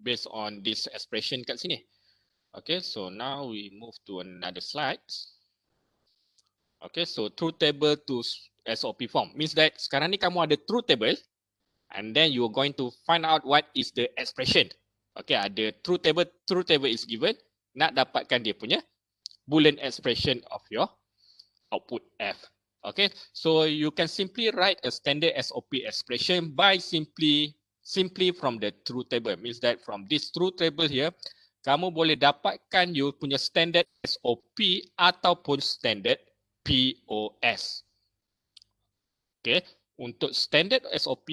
based on this expression kat sini. Okay, so now we move to another slide. Okay, so truth table to SOP form means that sekarang ni kamu ada truth table and then you are going to find out what is the expression. Okay, ada truth table is given, nak dapatkan dia punya Boolean expression of your output F. Okay, so you can simply write a standard SOP expression by simply from the truth table. Means that from this truth table here, kamu boleh dapatkan you punya standard SOP ataupun standard POS. Okay, untuk standard SOP,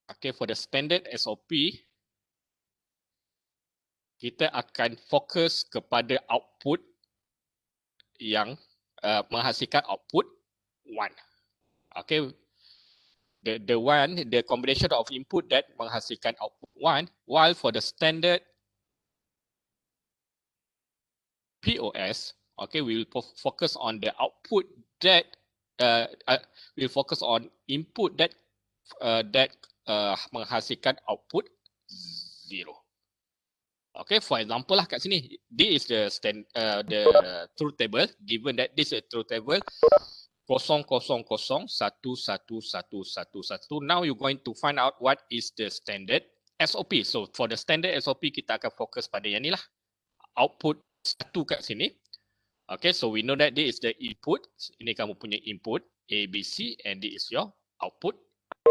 okay, for the standard SOP, kita akan fokus kepada output yang menghasilkan output 1. Okay, the combination of input that menghasilkan output 1, while for the standard POS, okay, we will focus on the output that we'll focus on input that menghasilkan output 0. Okay, for example lah kat sini, this is the truth table. Given that this is a truth table 000111111. Now you're going to find out what is the standard SOP. So for the standard SOP, kita akan fokus pada yang ni lah, output 1 kat sini. Okay, so we know that this is the input. Ini kamu punya input A, B, C, and this is your output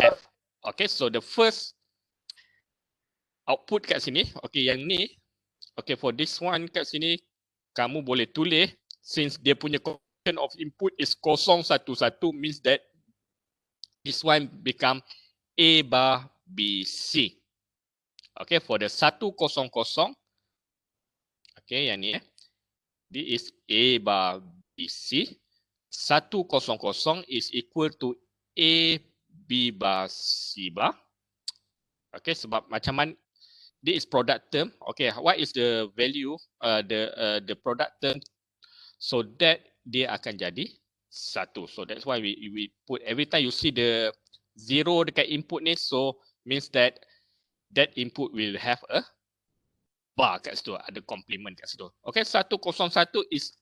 F. Okay, so the first output kat sini, okay, yang ni, okay, for this one kat sini, kamu boleh tulis, since dia punya combination of input is 011, means that this one become A bar B C. Okay, for the 100, okay, yang ni this is A bar B C. 100 is equal to A B bar C bar. Okay, sebab macam mana, this is product term. Okay, what is the value, the product term, so that dia akan jadi 1. So that's why we put, every time you see the 0 dekat input ni, so means that input will have a bar kat situ, ada complement kat situ. Okay, 101 is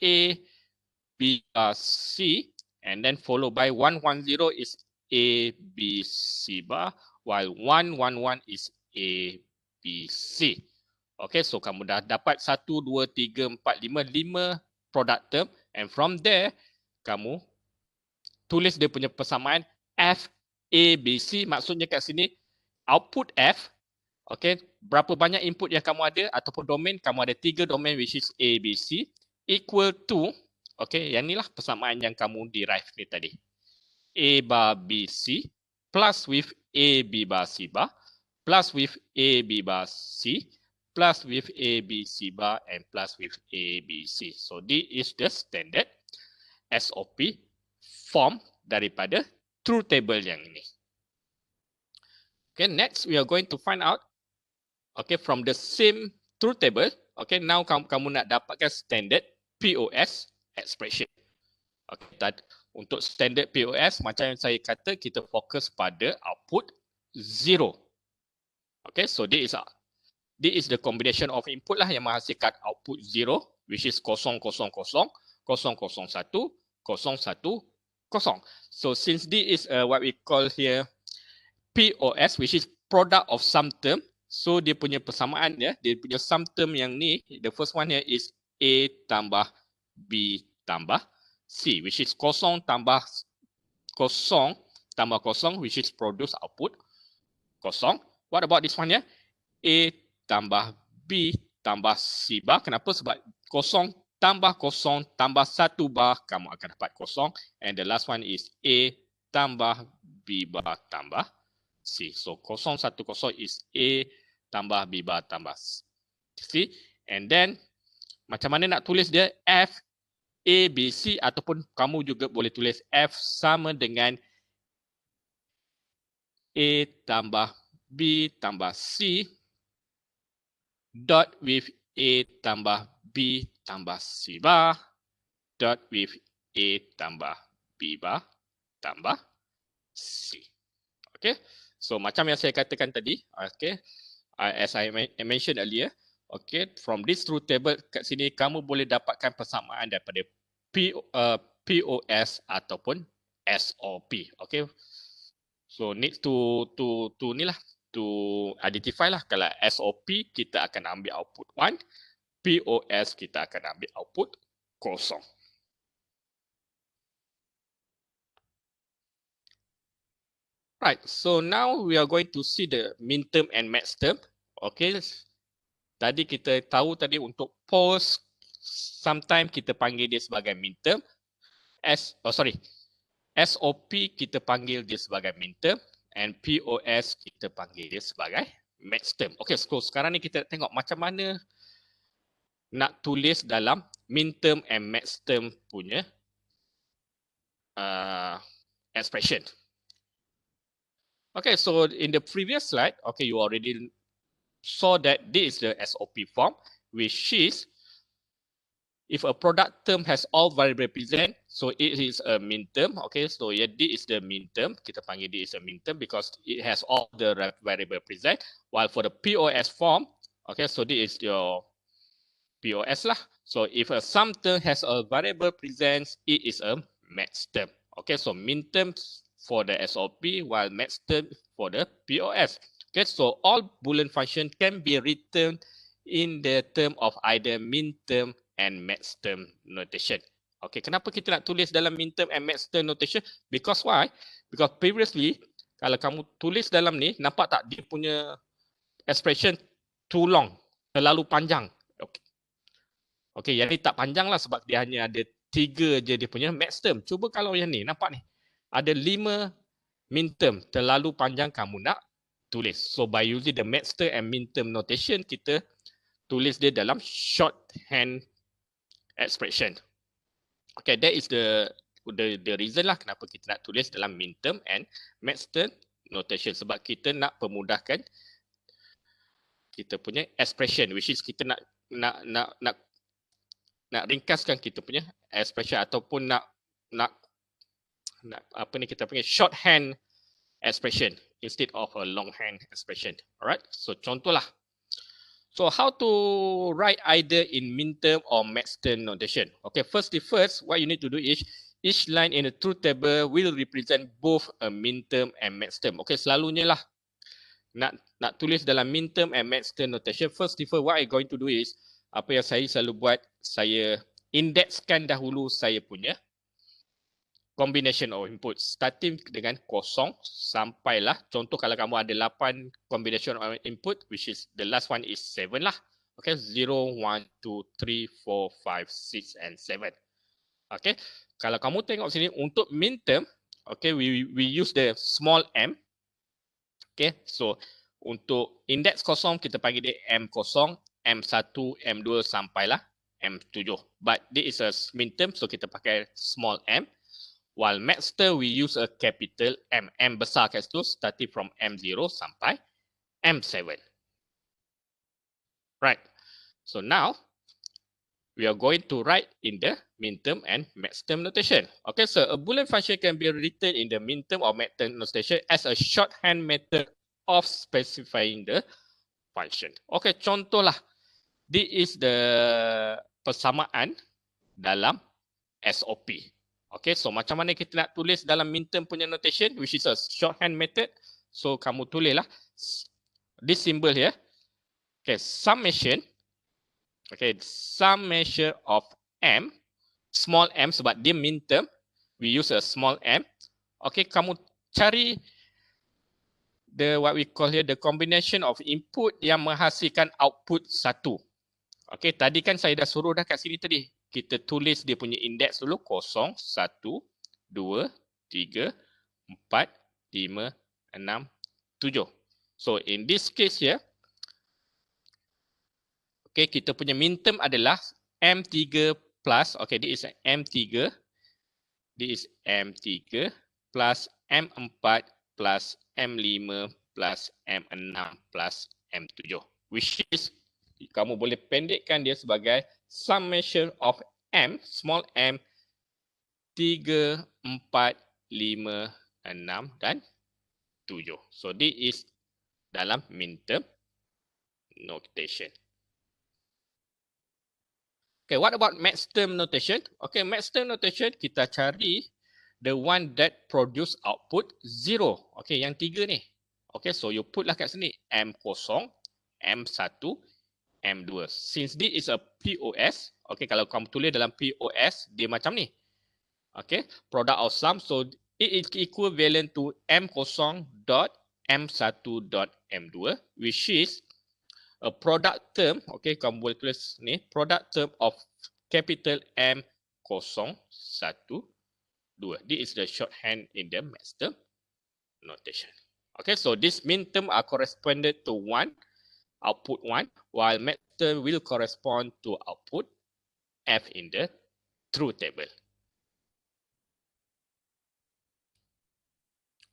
A B C, and then followed by 110 is A B C bar, while 111 is A B C. Okay, so kamu dah dapat 1, 2, 3, 4, 5 product term, and from there kamu tulis dia punya persamaan F A B C. Maksudnya kat sini output F, okay, berapa banyak input yang kamu ada ataupun domain, kamu ada 3 domain which is A, B, C, equal to, okay, yang inilah persamaan yang kamu derive ni tadi. A bar B C plus with A B bar C bar plus with A B bar C plus with A B C bar and plus with A B C. So this is the standard SOP form daripada truth table yang ini. Okay, next we are going to find out, okay, from the same truth table, okay, now kamu nak dapatkan standard POS expression. Okay, untuk standard POS, macam yang saya kata, kita fokus pada output 0. Okay, so this is the combination of input lah yang menghasilkan output 0, which is 000, 001, 010. So since this is what we call here POS, which is product of sum term, so dia punya persamaan dia punya sum term yang ni, the first one here is A tambah B tambah C, which is 0 tambah 0 tambah 0, which is produce output 0. What about this one here? A tambah B tambah C bar. Kenapa? Sebab 0 tambah 0 tambah 1 bar, kamu akan dapat 0. And the last one is A tambah B bar tambah C. So 010 is A tambah B bar tambah C. And then macam mana nak tulis dia? F A, B, C, ataupun kamu juga boleh tulis F sama dengan A tambah B tambah C dot with A tambah B tambah C bar dot with A tambah B bar tambah C. Okay, So macam yang saya katakan tadi, okay, as I mentioned earlier, okay, from this truth table kat sini kamu boleh dapatkan persamaan daripada POS ataupun SOP. Okay, so need to ni lah, to identify lah. Kalau SOP kita akan ambil output 1, POS kita akan ambil output 0. Right, so now we are going to see the min term and max term. Okay, tadi kita tahu tadi untuk post, sometimes kita panggil dia sebagai min term. SOP kita panggil dia sebagai min term, and POS kita panggil dia sebagai max term. Okay, so sekarang ni kita tengok macam mana nak tulis dalam min term and max term punya expression. Okay, so in the previous slide, okay, you already saw that this is the SOP form, which is if a product term has all variable present, so it is a min term. Okay, so yeah, this is the min term. Kita panggil this is a min term because it has all the variable present. While for the POS form, okay, so this is your POS lah. So if a sum term has a variable present, it is a max term. Okay, so min term for the SOP, while max term for the POS. Okay, so all Boolean function can be written in the term of either min term and max term notation. Okay, kenapa kita nak tulis dalam min term and max term notation? Because why? Because previously, kalau kamu tulis dalam ni, nampak tak dia punya expression too long, terlalu panjang. Okay. Okay, yang ni tak panjang lah sebab dia hanya ada 3 je dia punya max term. Cuba kalau yang ni, nampak ni, ada 5 min term, terlalu panjang kamu nak tulis. So by using the max term and min term notation, kita tulis dia dalam shorthand expression. Okay, that is the reason lah kenapa kita nak tulis dalam min term and max term notation, sebab kita nak pemudahkan kita punya expression, which is kita nak ringkaskan kita punya expression ataupun nak apa ni kita panggil shorthand expression instead of a longhand expression. Alright, so contohlah. So how to write either in min term or max term notation? Okay, first, what you need to do is each line in the truth table will represent both a min term and max term. Okay, selalunya lah nak tulis dalam min term and max term notation. First, what I'm going to do is apa yang saya selalu buat, saya indexkan dahulu saya punya combination of input, starting dengan 0 sampailah, contoh kalau kamu ada 8 combination of input, which is the last one is 7 lah. Okay, 0, 1, 2, 3, 4, 5, 6 and 7. Okay, kalau kamu tengok sini untuk min term, okay, we use the small m. Okay, so untuk index 0 kita panggil dia M0, M1, M2 sampailah M7. But this is a min term, so kita pakai small m. While max term we use a capital M. M besar kat situ, starting from M0 sampai M7. Right. So now we are going to write in the min term and max term notation. Okay, so a Boolean function can be written in the min term or max term notation as a shorthand method of specifying the function. Okay, contohlah. This is the persamaan dalam SOP. Okay, so macam mana kita nak tulis dalam min term punya notation, which is a shorthand method. So kamu tulislah this symbol here. Okay, summation. Okay, summation of m, small m sebab dia min term, we use a small m. Okay, kamu cari what we call here the combination of input yang menghasilkan output 1. Okay, tadi kan saya dah suruh dah kat sini tadi. Kita tulis dia punya index dulu 0, 1, 2, 3, 4, 5, 6, 7. So in this case here, okay, kita punya min term adalah M3 plus, okay, this is M3, this is M3 plus M4 plus M5 plus M6 plus M7, which is kamu boleh pendekkan dia sebagai summation of M, small m, 3, 4, 5, 6 dan 7. So this is dalam min-term notation. Okay, what about max-term notation? Okay, max-term notation kita cari the one that produce output 0. Okay, yang 3 ni. Okay, so you put lah kat sini M0, M1, M2. Since this is a POS, okay, kalau kamu tulis dalam POS, dia macam ni. Okay, product of sum, so it is equivalent to M0 dot M1 dot M2, which is a product term, okay, kamu boleh tulis ni, product term of capital M0, 1, 2. This is the shorthand in the max term notation. Okay, so this min term are corresponded to 1, output 1, while max term will correspond to output F in the truth table.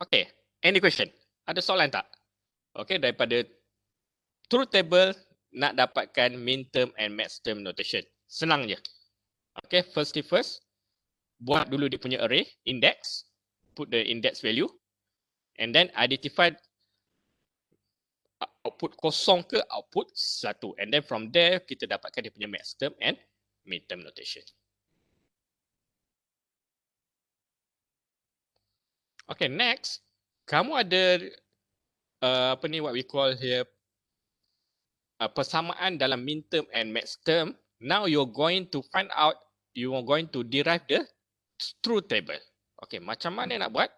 Okay, any question? Ada soalan tak? Okay, daripada truth table nak dapatkan min term and max term notation. Senang je. Okay, first, buat dulu dia punya array, index, put the index value, and then identify output kosong ke output 1. And then from there, kita dapatkan dia punya max term and min term notation. Okay, next, kamu ada apa ni, what we call here, persamaan dalam min term and max term. Now you're going to find out, you are going to derive the truth table. Okay, macam mana nak buat?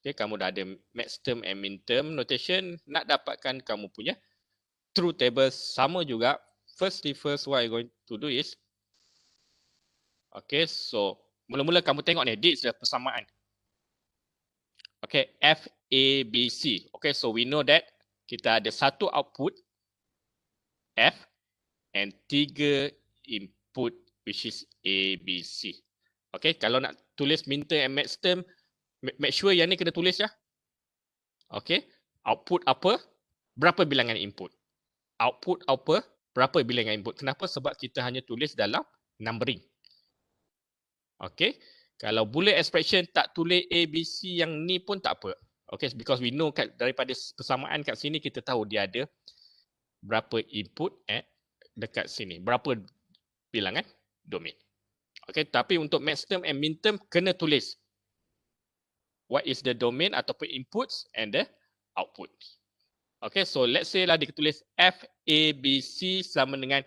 Okay, kamu dah ada max term and min term notation. Nak dapatkan kamu punya truth table sama juga. First, what I'm going to do is, okay, so mula-mula kamu tengok ni, this is the persamaan. Okay, F, A, B, C. Okay, so we know that kita ada satu output F and 3 input which is A, B, C. Okay, kalau nak tulis min term and max term, make sure yang ni kena tulis ya. Okay, output apa, berapa bilangan input. Output apa, berapa bilangan input. Kenapa? Sebab kita hanya tulis dalam numbering. Okay, kalau boolean expression tak tulis A, B, C yang ni pun tak apa. Okay, because we know daripada persamaan kat sini kita tahu dia ada berapa input dekat sini. Berapa bilangan domain. Okay, tapi untuk max term and min term kena tulis what is the domain ataupun inputs and the output. Okay, so let's say lah dia tulis F, A, B, C sama dengan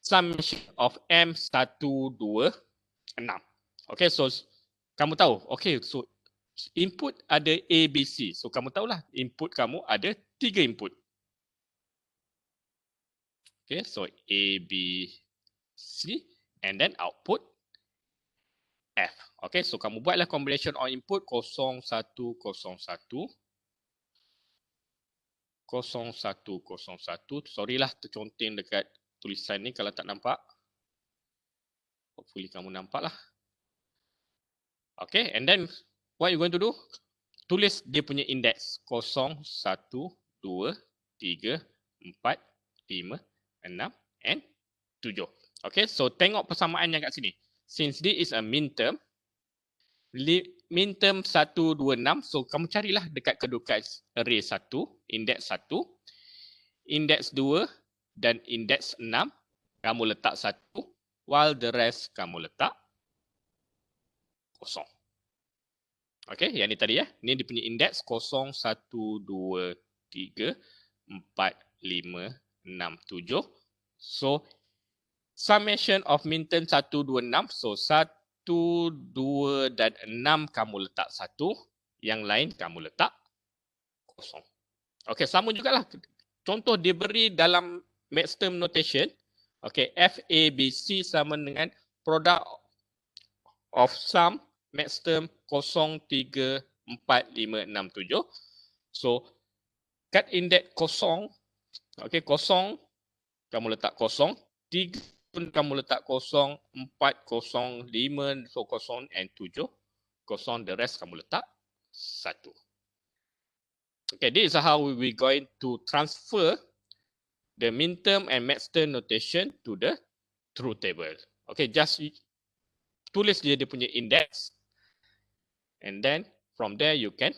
summation of M1, 2, 6. Okay, so kamu tahu. Okay, so input ada A, B, C. So kamu tahulah input kamu ada 3 input. Okay, so A, B, C and then output F. Okay, so kamu buatlah combination of input 0, 1, 0, 1. 0, 1, 0, 1. Sorry lah terconteng dekat tulisan ni kalau tak nampak. Hopefully kamu nampak lah. Okay, and then what you going to do? Tulis dia punya index 0, 1, 2, 3, 4, 5, 6 and 7. Okay, so tengok persamaan yang kat sini. Since this is a min term 1, 2, 6, so kamu carilah dekat kedudukan array 1, index 1, index 2 dan index 6, kamu letak 1, while the rest kamu letak kosong. Okay, yang ni tadi ya. Ni dia punya index 0, 1, 2, 3, 4, 5, 6, 7. So, summation of min term 1, 2, 6. So, 1, 2 dan 6 kamu letak 1. Yang lain kamu letak kosong. Okay, sama jugalah. Contoh dia beri dalam max term notation. Okay, F, A, B, C sama dengan product of sum max term 0, 3, 4, 5, 6, 7. So, kat index kosong, okay, kosong, kamu letak kosong, 3 pun kamu letak kosong, 4, kosong, 5, so kosong, and 7, kosong, the rest kamu letak 1. Okay, this is how we going to transfer the min term and max term notation to the truth table. Okay, just tulis dia punya index, and then from there you can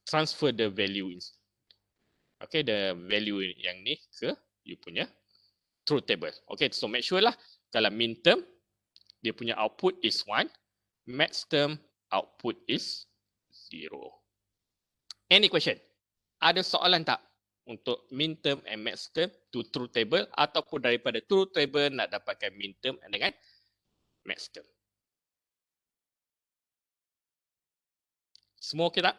transfer the value in. Okay, the value yang ni ke you punya truth table. Okay, so make sure lah kalau min term dia punya output is 1, max term output is 0. Any question? Ada soalan tak untuk min term and max term to truth table ataupun daripada truth table nak dapatkan min term dengan max term? Semua okey tak?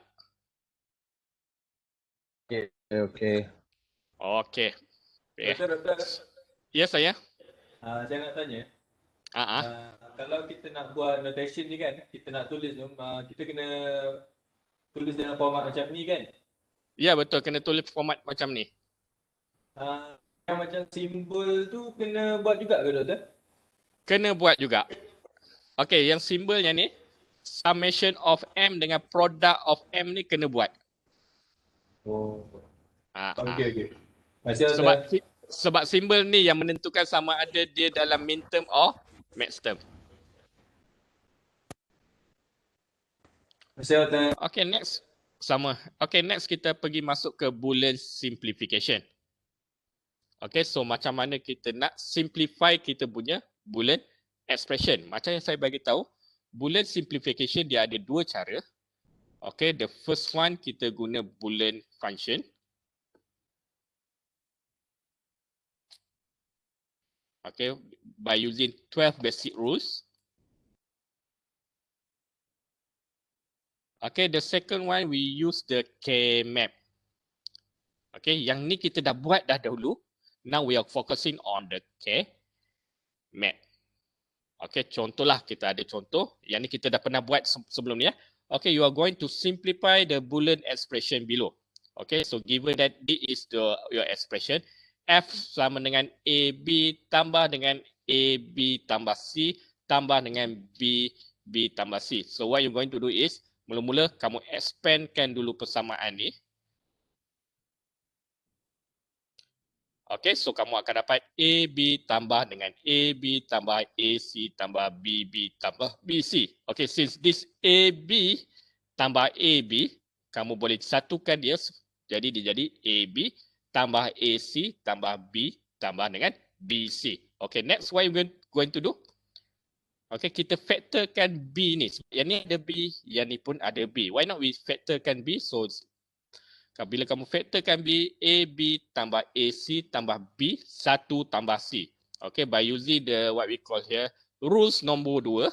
Okay. Okay. Okey. Doktor. Ya saya. Saya nak tanya. Kalau kita nak buat notation ni kan, kita nak tulis tu, kita kena tulis dalam format macam ni kan? Ya betul, kena tulis format macam ni. Yang macam simbol tu kena buat juga ke doktor? Kena buat juga. Okey, yang simbolnya ni summation of M dengan product of M ni kena buat. Oh. Okey. Okay. Sebab simbol ni yang menentukan sama ada dia dalam min term or max term. Okay, next. Sama. Okay, next kita pergi masuk ke Boolean simplification. Okay, so macam mana kita nak simplify kita punya Boolean expression. Macam yang saya bagi tahu, Boolean simplification dia ada dua cara. Okay, the first one kita guna Boolean function. Okay, by using 12 basic rules. Okay, the second one we use the K-map. Okay, yang ni kita dah buat dah dahulu. Now we are focusing on the K-map. Okay, contohlah kita ada contoh. Yang ni kita dah pernah buat sebelum ni ya. Okay, you are going to simplify the Boolean expression below. Okay, so given that this is your expression, F sama dengan AB tambah dengan AB tambah C tambah dengan B tambah C. So what you're going to do is, mula-mula kamu expandkan dulu persamaan ni. Okay, so kamu akan dapat AB tambah dengan AB tambah AC tambah BB tambah BC. Okay, since this AB tambah AB, kamu boleh satukan dia, jadi dia jadi AB tambah AC tambah B tambah dengan BC. Okay, next what you going to do? Okay, kita factorkan B ni. Yang ni ada B, yang ni pun ada B. Why not we factorkan B? So, bila kamu factorkan B, AB tambah AC tambah B, 1 tambah C. Okay, by using the what we call here, rules nombor 2.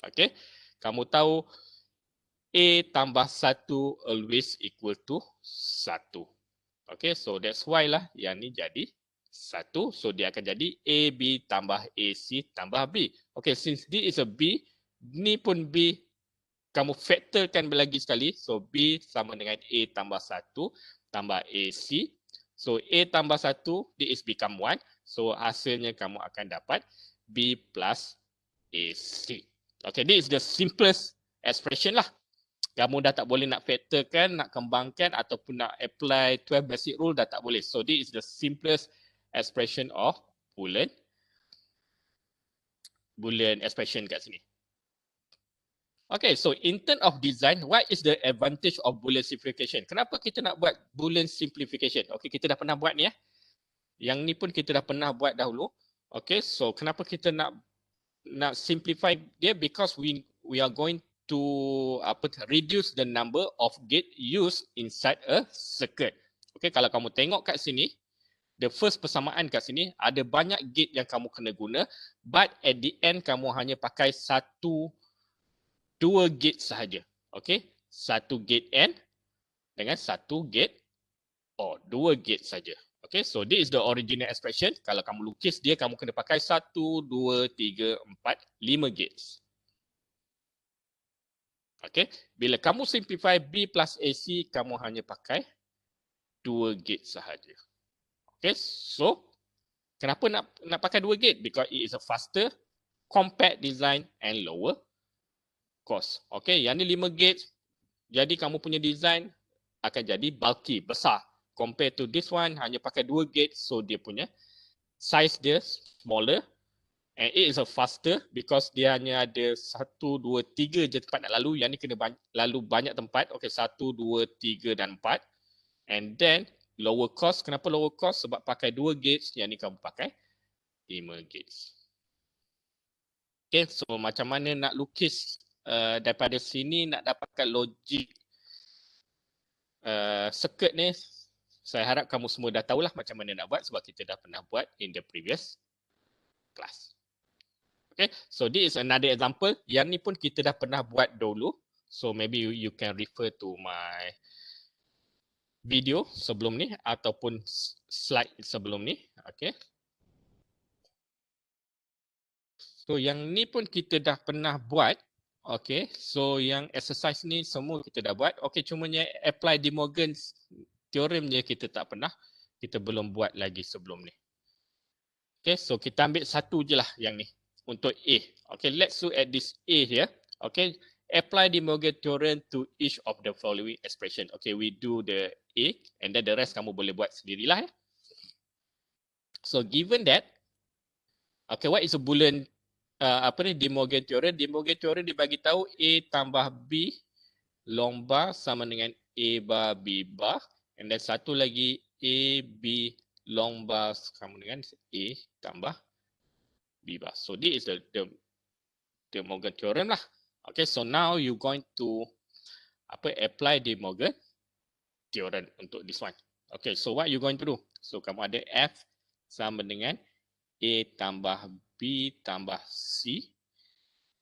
Okay, kamu tahu A tambah 1 always equal to 1. Okay, so that's why lah yang ni jadi 1. So dia akan jadi AB tambah AC tambah B. Okay, since this is a B, ni pun B, kamu factorkan lagi sekali. So B sama dengan A tambah 1 tambah AC. So A tambah 1, this is become 1. So hasilnya kamu akan dapat B plus AC. Okay, this is the simplest expression lah. Kamu dah tak boleh nak factorkan, nak kembangkan ataupun nak apply 12 basic rule, dah tak boleh. So this is the simplest expression of Boolean expression kat sini. Okay, so in terms of design, what is the advantage of Boolean simplification? Kenapa kita nak buat Boolean simplification? Okay, kita dah pernah buat ni ya. Yang ni pun kita dah pernah buat dahulu. Okay, so kenapa kita nak simplify dia? Because we are going to reduce the number of gate used inside a circuit. Okay, kalau kamu tengok kat sini, the first persamaan kat sini, ada banyak gate yang kamu kena guna, but at the end kamu hanya pakai dua gate sahaja. Okay, satu gate N dengan satu gate O, dua gate saja. Okay, so this is the original expression. Kalau kamu lukis dia, kamu kena pakai 1, 2, 3, 4, 5 gates. Okay, bila kamu simplify B plus AC, kamu hanya pakai 2 gate sahaja. Okay, so kenapa nak pakai 2 gate? Because it is a faster, compact design and lower cost. Okay, yang ni 5 gate, jadi kamu punya design akan jadi bulky, besar. Compared to this one, hanya pakai 2 gate, so dia punya size dia smaller And it is a faster because dia hanya ada 1, 2, 3 je tempat nak lalu. Yang ni kena lalu banyak tempat. Okay, 1, 2, 3 dan 4. And then lower cost. Kenapa lower cost? Sebab pakai 2 gates. Yang ni kamu pakai 5 gates. Okay, so macam mana nak lukis daripada sini nak dapatkan logik circuit ni. Saya harap kamu semua dah tahulah macam mana nak buat sebab kita dah pernah buat in the previous class. Okay, so this is another example. Yang ni pun kita dah pernah buat dulu. So maybe you can refer to my video sebelum ni ataupun slide sebelum ni. Okay. So yang ni pun kita dah pernah buat. Okay, so yang exercise ni semua kita dah buat. Okay, cumanya apply De Morgan's theorem je kita tak pernah. Kita belum buat lagi sebelum ni. Okay, so kita ambil satu je lah yang ni. Untuk A. Okay, let's look at this A here. Okay, apply De Morgan theorem to each of the following expression. Okay, we do the A and then the rest kamu boleh buat sendirilah ya. So given that, okay, what is a Boolean De Morgan theorem? De Morgan theorem dia bagi tahu A tambah B long bar sama dengan A bar B bar, and then satu lagi A B long bar sama dengan A tambah B bar. So this is the De Morgan theorem lah. Okay, so now you going to apply De Morgan theorem untuk this one. Okay, so what you going to do? So kamu ada F sama dengan A tambah B tambah C,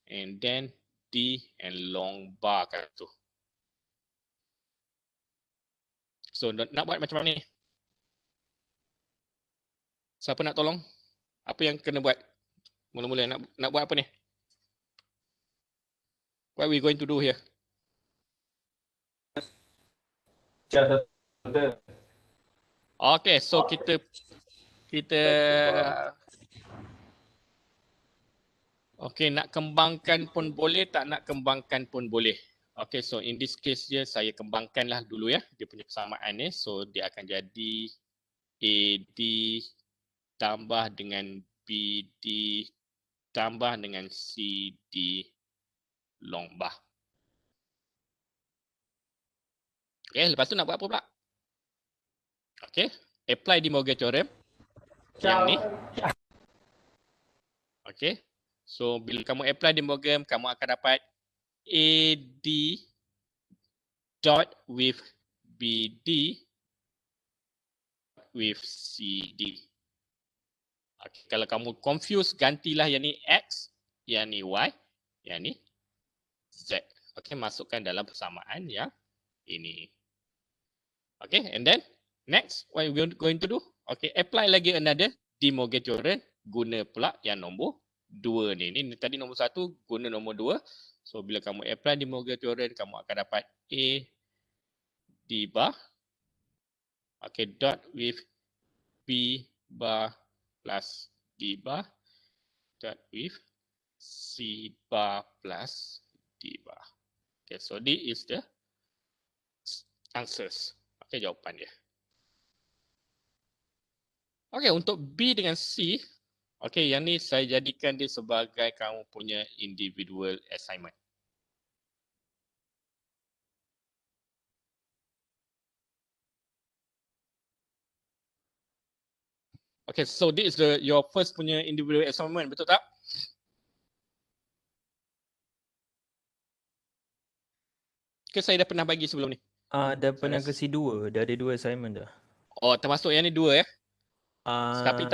and then D and long bar kan tu. So nak buat macam mana ni? Siapa nak tolong? Apa yang kena buat? Mula-mula nak buat apa ni? What are we going to do here? Okay, so kita okay, nak kembangkan pun boleh, tak nak kembangkan pun boleh. Okay, so in this case je saya kembangkanlah dulu ya dia punya persamaan ni. So dia akan jadi AD tambah dengan BD tambah dengan CD long bar. Okay, lepas tu nak buat apa pula? Okay, apply De Morgan theorem. Yang ni. Okay, so bila kamu apply De Morgan, kamu akan dapat AD dot with BD with CD. Okay, kalau kamu confuse, gantilah yang ni X, yang ni Y, yang ni Z. Okay, masukkan dalam persamaan yang ini. Okay, and then next, what are we going to do? Okay, apply lagi another De Morgan theorem, guna pula yang nombor 2 ni. Ini tadi nombor 1, guna nombor 2. So, bila kamu apply De Morgan theorem, kamu akan dapat A D bar, okay, dot with B bar plus D bar, dot with C bar plus D bar. Okay, so this is the answers. Okay, jawapan dia. Okay, untuk B dengan C, okay, yang ni saya jadikan dia sebagai kamu punya individual assignment. Okay, so this is your first punya individual assignment, betul tak? Ke saya dah pernah bagi sebelum ni? Dah pernah kasi 2, dah ada 2 assignment dah. Oh, termasuk yang ni 2 ya? Tapi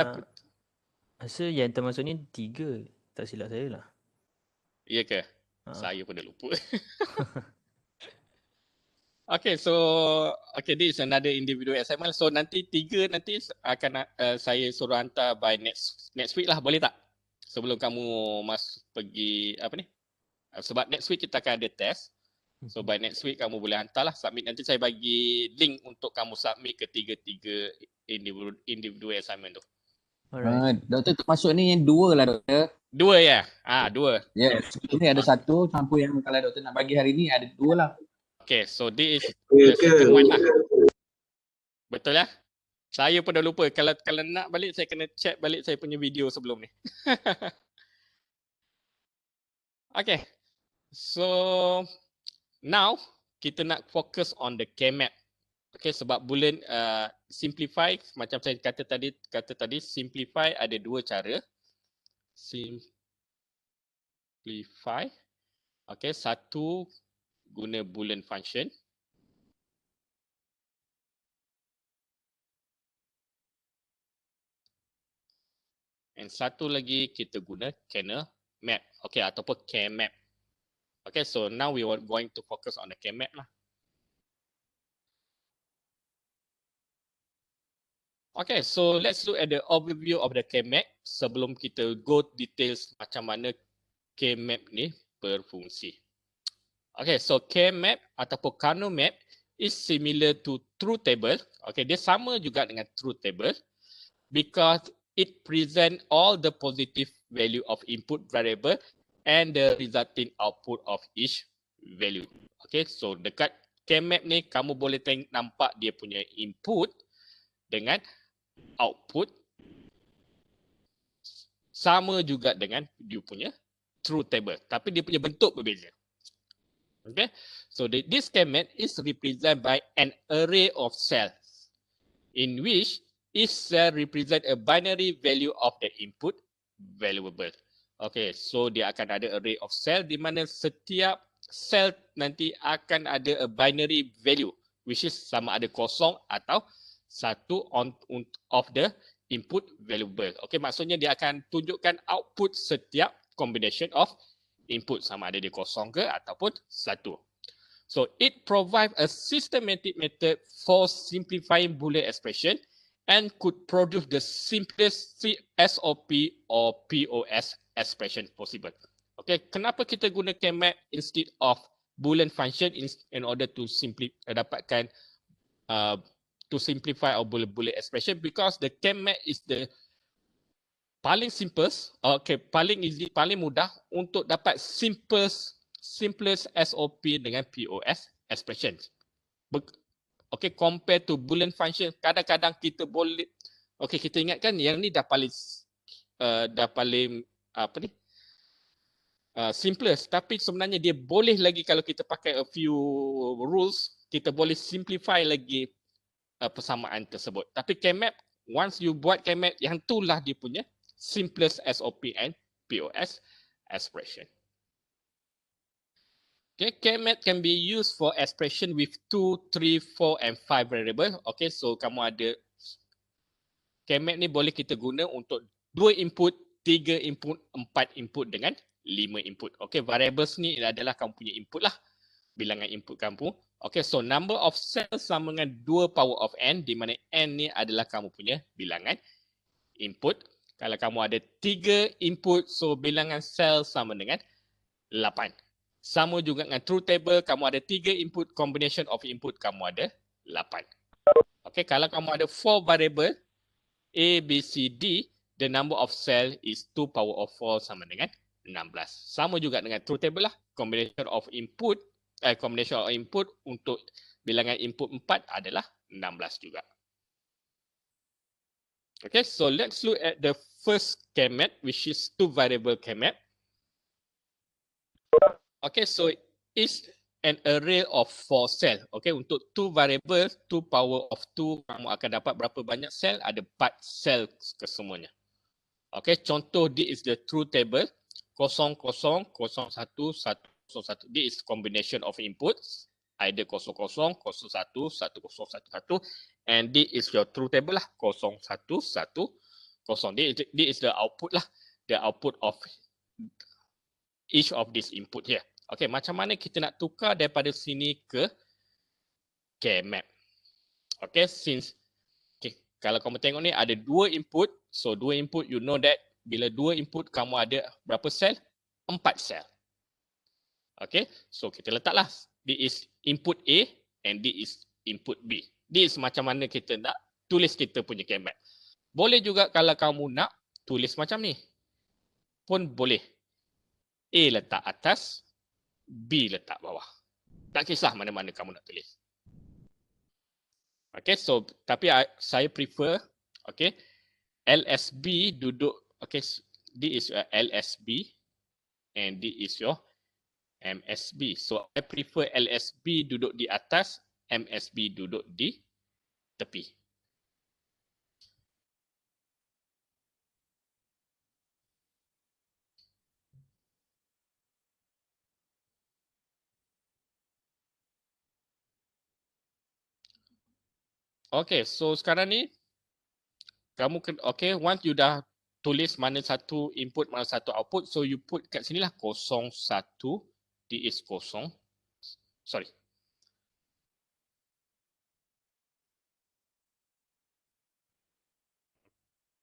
rasa yang termasuk ni 3, tak silap saya lah. Ya ke? Saya pun dah lupa. Okay, so this is another individual assignment. So nanti 3 nanti akan saya suruh hantar by next week lah, boleh tak? Sebelum kamu pergi apa ni? Sebab next week kita akan ada test. So by next week kamu boleh hantarlah submit. Nanti saya bagi link untuk kamu submit ke 3 individual assignment tu. Alright. Doktor termasuk ni yang 2 lah doktor. 2 ya? 2. Ya, sebelum ni ada 1, campur yang kalau doktor nak bagi hari ni ada 2 lah. Okay, so this is the second one lah. Betul ya? Saya pun dah lupa. Kalau nak balik, saya kena check balik saya punya video sebelum ni. Okay. So now kita nak fokus on the K-map. Okay, sebab bulan simplify macam saya kata tadi simplify ada dua cara. Simplify. Okay, satu guna Boolean function. And satu lagi kita guna kernel map. Okay, ataupun K-map. Okay, so now we are going to focus on the K-map lah. Okay, so let's look at the overview of the K-map sebelum kita go details macam mana K-map ni berfungsi. Okay, so K-map ataupun Kano map is similar to truth table. Okay, dia sama juga dengan truth table because it present all the positive value of input variable and the resulting output of each value. Okay, so dekat K-map ni kamu boleh nampak dia punya input dengan output sama juga dengan dia punya truth table, tapi dia punya bentuk berbeza. Okay, so this K-map is represented by an array of cells in which each cell represent a binary value of the input variable. Okay, so dia akan ada array of cell di mana setiap cell nanti akan ada a binary value which is sama ada kosong atau satu of the input variable. Okay, maksudnya dia akan tunjukkan output setiap combination of input sama ada dia kosong ke ataupun satu. So it provides a systematic method for simplifying Boolean expression and could produce the simplest SOP or POS expression possible. Okay, kenapa kita guna K-map instead of Boolean function in order to dapatkan to simplify our Boolean expression? Because the K-map is the paling paling easy, paling mudah untuk dapat simplest SOP dengan POS expression. Okay, compare to Boolean function, kadang-kadang kita boleh, okay, kita ingatkan yang ni dah paling simplest, tapi sebenarnya dia boleh lagi kalau kita pakai a few rules, kita boleh simplify lagi persamaan tersebut. Tapi K-map, once you buat K-map, yang itulah dia punya simplest SOP and POS expression. Okay, K-map can be used for expression with 2, 3, 4 and 5 variable. Okay, so kamu ada K-map ni boleh kita guna untuk 2 input, 3 input, 4 input dengan 5 input. Okay, variables ni adalah kamu punya input lah, bilangan input kamu. Okay, so number of cells sama dengan 2 power of n, di mana n ni adalah kamu punya bilangan input. Kalau kamu ada 3 input, so bilangan cell sama dengan 8. Sama juga dengan truth table, kamu ada 3 input, combination of input kamu ada 8. Okay, kalau kamu ada 4 variable, A, B, C, D, the number of cell is 2 power of 4 sama dengan 16. Sama juga dengan truth table lah, combination of input untuk bilangan input 4 adalah 16 juga. Okay, so let's look at the first K-map, which is 2 variable K-map. Okay, so it's an array of 4 cell. Okay, untuk 2 variable, 2 power of 2, kamu akan dapat berapa banyak cell? Ada 4 cell kesemuanya. Okay, contoh this is the truth table. 00, 01, 101. This is combination of inputs. Either 00, 01, 1011, and this is your truth table lah, 0110. This is the output lah, the output of each of this input here. Okay, macam mana kita nak tukar daripada sini ke K-map? Okay, kalau kamu tengok ni ada 2 input, so 2 input, you know that bila 2 input kamu ada berapa sel? 4 sel. Okay, so kita letaklah, this is input A and this is input B. This is macam mana kita nak tulis kita punya K-map. Boleh juga kalau kamu nak tulis macam ni, pun boleh. A letak atas, B letak bawah. Tak kisah mana-mana kamu nak tulis. Okay, so tapi saya prefer, okay, LSB duduk, okay, this is your LSB and this is your MSB. So I prefer LSB duduk di atas, MSB duduk di tepi. Okay, so sekarang ni kamu okay, once you dah tulis mana satu input, mana satu output, so you put kat sini lah 01, D is kosong. Sorry.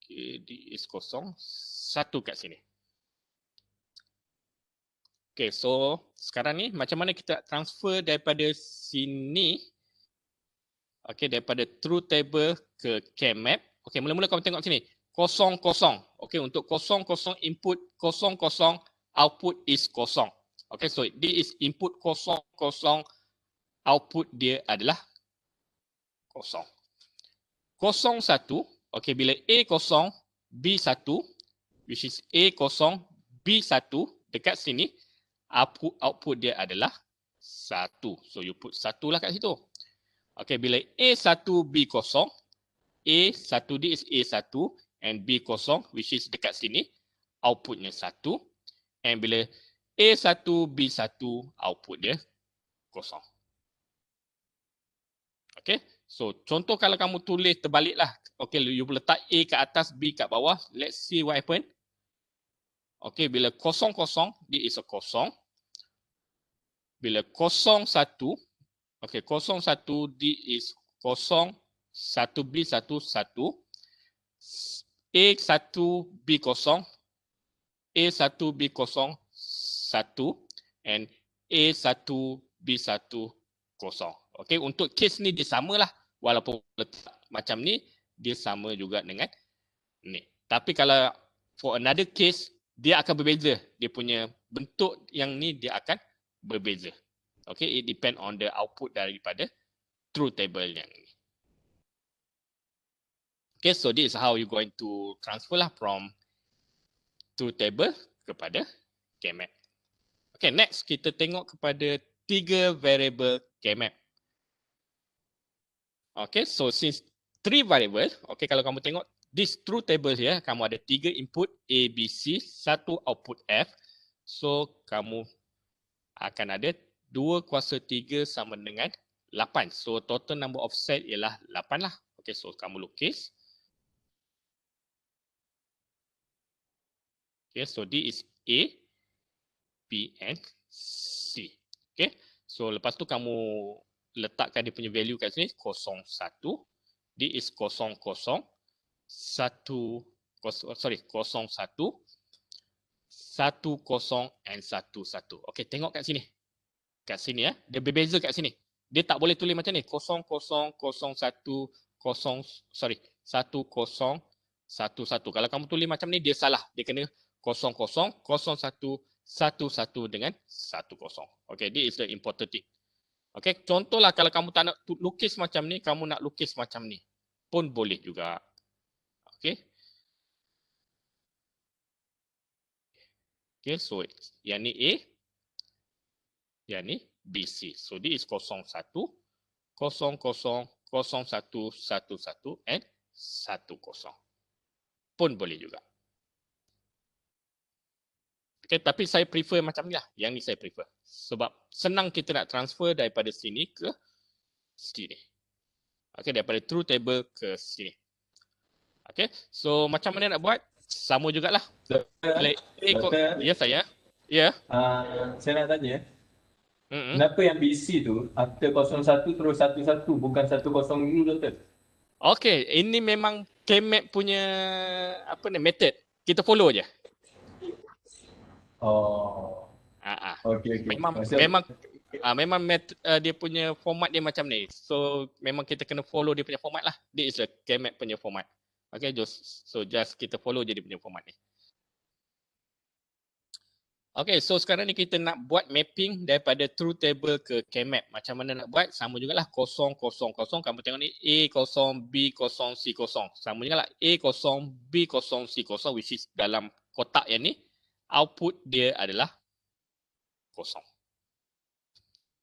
Okay, D is kosong, 1 kat sini. Okay, so sekarang ni macam mana kita transfer daripada sini, okay, daripada truth table ke Kmap. Okay, mula-mula kamu tengok sini, 00. Okay, untuk 00 input 00, output is kosong. Okay, so D is input 00, output dia adalah kosong. 01, okay, bila A kosong, B 1, which is A kosong, B 1, dekat sini, output dia adalah 1. So you put 1 lah kat situ. Okay, bila A1, B kosong, A1D is A1 and B kosong, which is dekat sini, outputnya 1. And bila A1, B1, output dia kosong. Okay, so contoh kalau kamu tulis terbalik lah. Okay, you letak A kat atas, B kat bawah. Let's see what happen. Okay, bila 00, D is a kosong. Bila 01, okay, 01, D is kosong, 1B, 1, 1. A1, B kosong, A1, B kosong, 1. And A1, B1, kosong. Okay, untuk case ni dia samalah. Walaupun letak macam ni, dia sama juga dengan ni. Tapi kalau for another case, dia akan berbeza. Dia punya bentuk yang ni dia akan berbeza. Okay, it depend on the output daripada truth table yang ni. Okay, so this is how you going to transfer lah from truth table kepada Kmap. Okay, next kita tengok kepada 3 variable Kmap. Okay, so since 3 variable, okay, kalau kamu tengok this truth table here, kamu ada 3 input A, B, C, 1 output F. So kamu akan ada 2 kuasa 3 sama dengan 8. So total number of set ialah 8 lah. Okay, so kamu lukis. Okay, so D is A, B and C. Okay, so lepas tu kamu letakkan dia punya value kat sini 01. D is 00, 1, sorry, 01, 10 and 11. Okay, tengok kat sini. Kat sini ya, dia berbeza kat sini. Dia tak boleh tulis macam ni 00, 01, 10, sorry, 10, 11. Kalau kamu tulis macam ni dia salah. Dia kena 00, 01, 11 dengan 10. Okay, this is the important thing. Okay, contohlah kalau kamu tak nak lukis macam ni, kamu nak lukis macam ni pun boleh juga. Okay. Okay, so yang ni A, yang ni BC. So this is 01, 00, 01, 11 and 10. Pun boleh juga. Okay, tapi saya prefer macam ni lah. Yang ni saya prefer. Sebab senang kita nak transfer daripada sini ke sini. Okay, daripada truth table ke sini. Okay, so macam mana nak buat? Sama jugalah. Ya saya. Ya. Saya nak tanya, kenapa yang BC tu after 01 terus 11 bukan 10 dulu, Doktor? Okay, ini memang Kmap punya apa ni method. Kita follow je. Oh. Okay. Memang dia punya format dia macam ni. So memang kita kena follow dia punya format lah. This is the Kmap punya format. Okay, so just kita follow je dia punya format ni. Okay, so sekarang ni kita nak buat mapping daripada truth table ke Kmap. Macam mana nak buat? Sama jugalah 0, 0, 0. Kamu tengok ni A0, B0, C0. Sama jugalah A0, B0, C0 which is dalam kotak yang ni. Output dia adalah 0.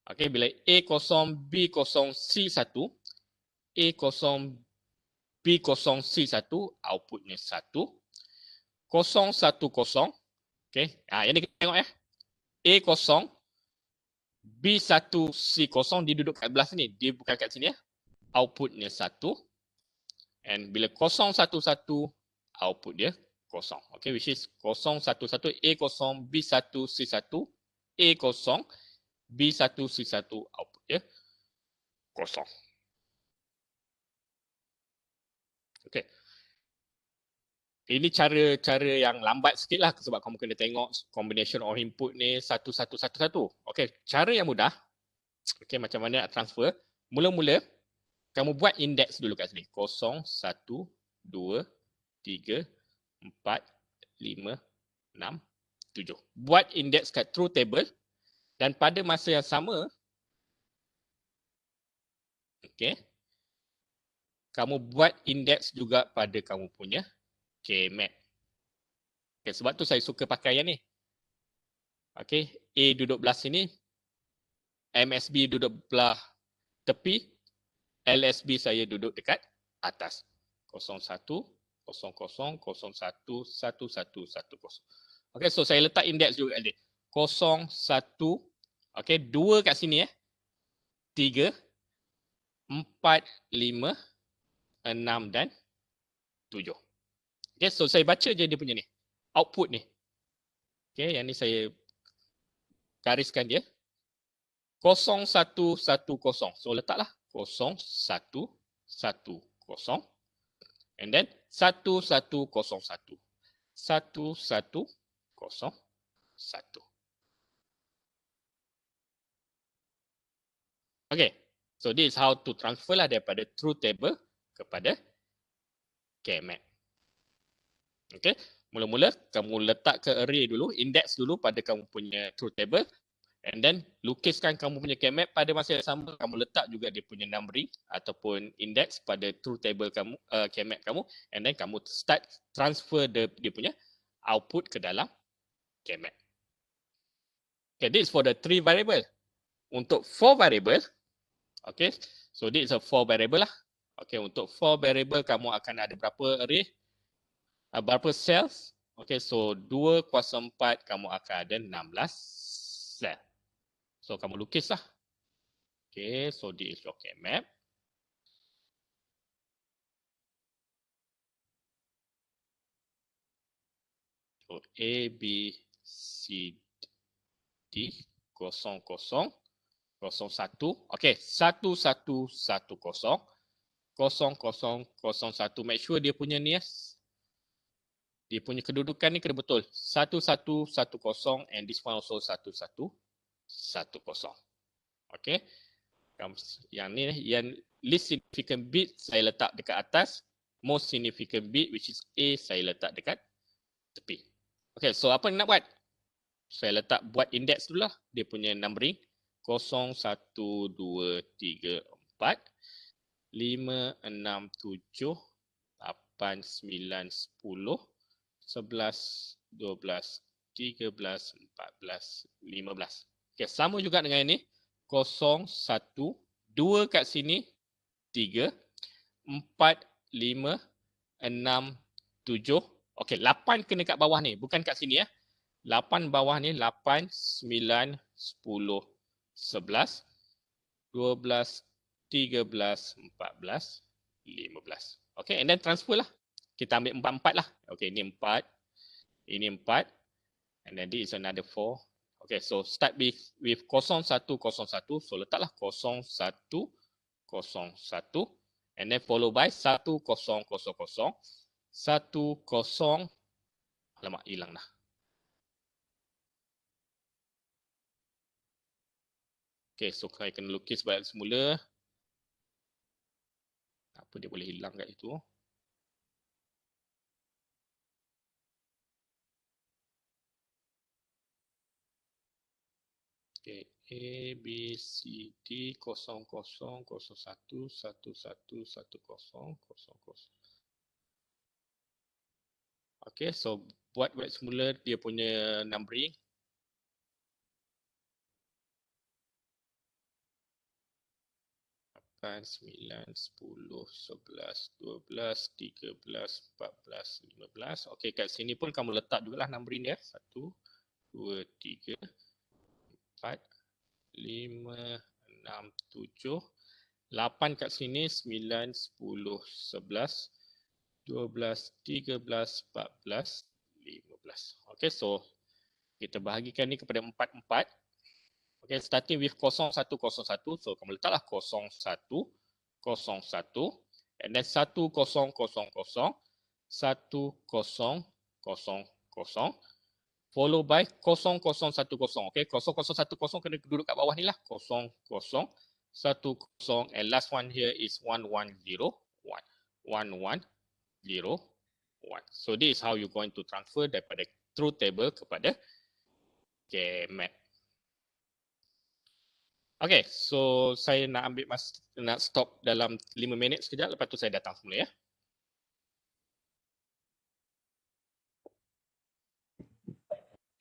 Okey, bila A0, B0, C1, A0, B0, C1, outputnya 1. 0, 1, 0. Okey, yang ni kita tengok ya. A0, B1, C0, dia duduk kat belah sini. Dia bukan kat sini ya. Outputnya 1. And bila 0, 1, 1, output dia 0. Okay, which is 0, 1, 1, A0, B1, C1, A0, B1, C1, output dia 0. Okay. Ini cara yang lambat sikit lah sebab kamu kena tengok combination of input ni 1, 1, 1, 1. Okay, cara yang mudah. Okay, macam mana nak transfer. Mula-mula, kamu buat index dulu kat sini. 0, 1, 2, 3, 4, 5, 6, 7. Buat index kat truth table dan pada masa yang sama, okay, kamu buat index juga pada kamu punya KMap. Okay, sebab tu saya suka pakai yang ni. Okay, A duduk belah sini, MSB duduk belah tepi, LSB saya duduk dekat atas. 01, 00, 01, 11, 10. Okay, so saya letak index juga ni. 0, 1, okay, 2 kat sini 3, 4, 5, 6 dan 7. Okay, so saya baca je dia punya ni. Output ni. Okay, yang ni saya gariskan dia. 0, 1, 1, 0. So letaklah 0, 1, 1, 0. And then 1, 1, 0, 1. 1, 1, 0, 1. Okay, so this is how to transfer lah daripada truth table kepada KMap. Okay, mula-mula kamu letak ke array dulu, index dulu pada kamu punya truth table, and then lukiskan kamu punya KMap. Pada masa yang sama kamu letak juga dia punya numbering ataupun index pada truth table kamu, KMap kamu, and then kamu start transfer dia punya output ke dalam KMap. Okay, this is for the 3 variable. Untuk 4 variable, okay, so this is a 4 variable lah. Okay, untuk 4 variable kamu akan ada berapa array? Berapa cells? Okay, so 2 kuasa 4 kamu akan ada 16 cell. So kamu lukis lah. Okay, so this is your KMap. So A, B, C, D, 0, 0, 0, 1. Okay, 1, 1, 1, 0. 0, 0, 0, 1. Make sure dia punya ni, dia punya kedudukan ni kena betul. 1, 1, 1, 0 and this one also 1, 1, 1, 0. Okay. Yang ni, yang least significant bit saya letak dekat atas. Most significant bit which is A saya letak dekat tepi. Okay, so apa nak buat? Saya letak buat index dulu lah. Dia punya numbering. 0, 1, 2, 3, 4, 5, 6, 7, 8, 9, 10, 11, 12, 13, 14, 15. Okay, sama juga dengan ini. 0, 1, 2 kat sini, 3, 4, 5, 6, 7. Okay, 8 kena kat bawah ni. Bukan kat sini 8 bawah ni, 8, 9, 10, 11, 12, 13, 14, 15. Okay, and then transfer lah. Kita ambil 4 lah. Okay, ini 4. Ini 4. And then this is another 4. Okay, so start with 0, 1, 0, 1. So letaklah 0, 1, 0, 1. And then follow by 1, 0, 0, 1, 0. Alamak, hilang dah. Okay, so saya kena lukis balik semula. Apa dia boleh hilang kat itu? Okay, A, B, C, D, 0, 0, 0, 1, 1, 1, 1, 0, 0. Okay, so buat balik semula dia punya numbering. 8, 9, 10, 11, 12, 13, 14, 15. Okey, kat sini pun kamu letak jugalah numbering dia. 1, 2, 3, 4, 5, 6, 7, 8 kat sini, 9, 10, 11, 12, 13, 14, 15. Okey, so kita bahagikan ni kepada 4. Okay, starting with 0101. So, kamu letaklah 0101 and then 1000, 1000, followed by 0010. Okay, 0010 kena duduk kat bawah ni lah. 0010 and last one here is 1101. 1101. So, this is how you going to transfer daripada truth table kepada KMap. Okay, so saya nak nak stop dalam 5 minit sekejap, lepas tu saya datang semula ya.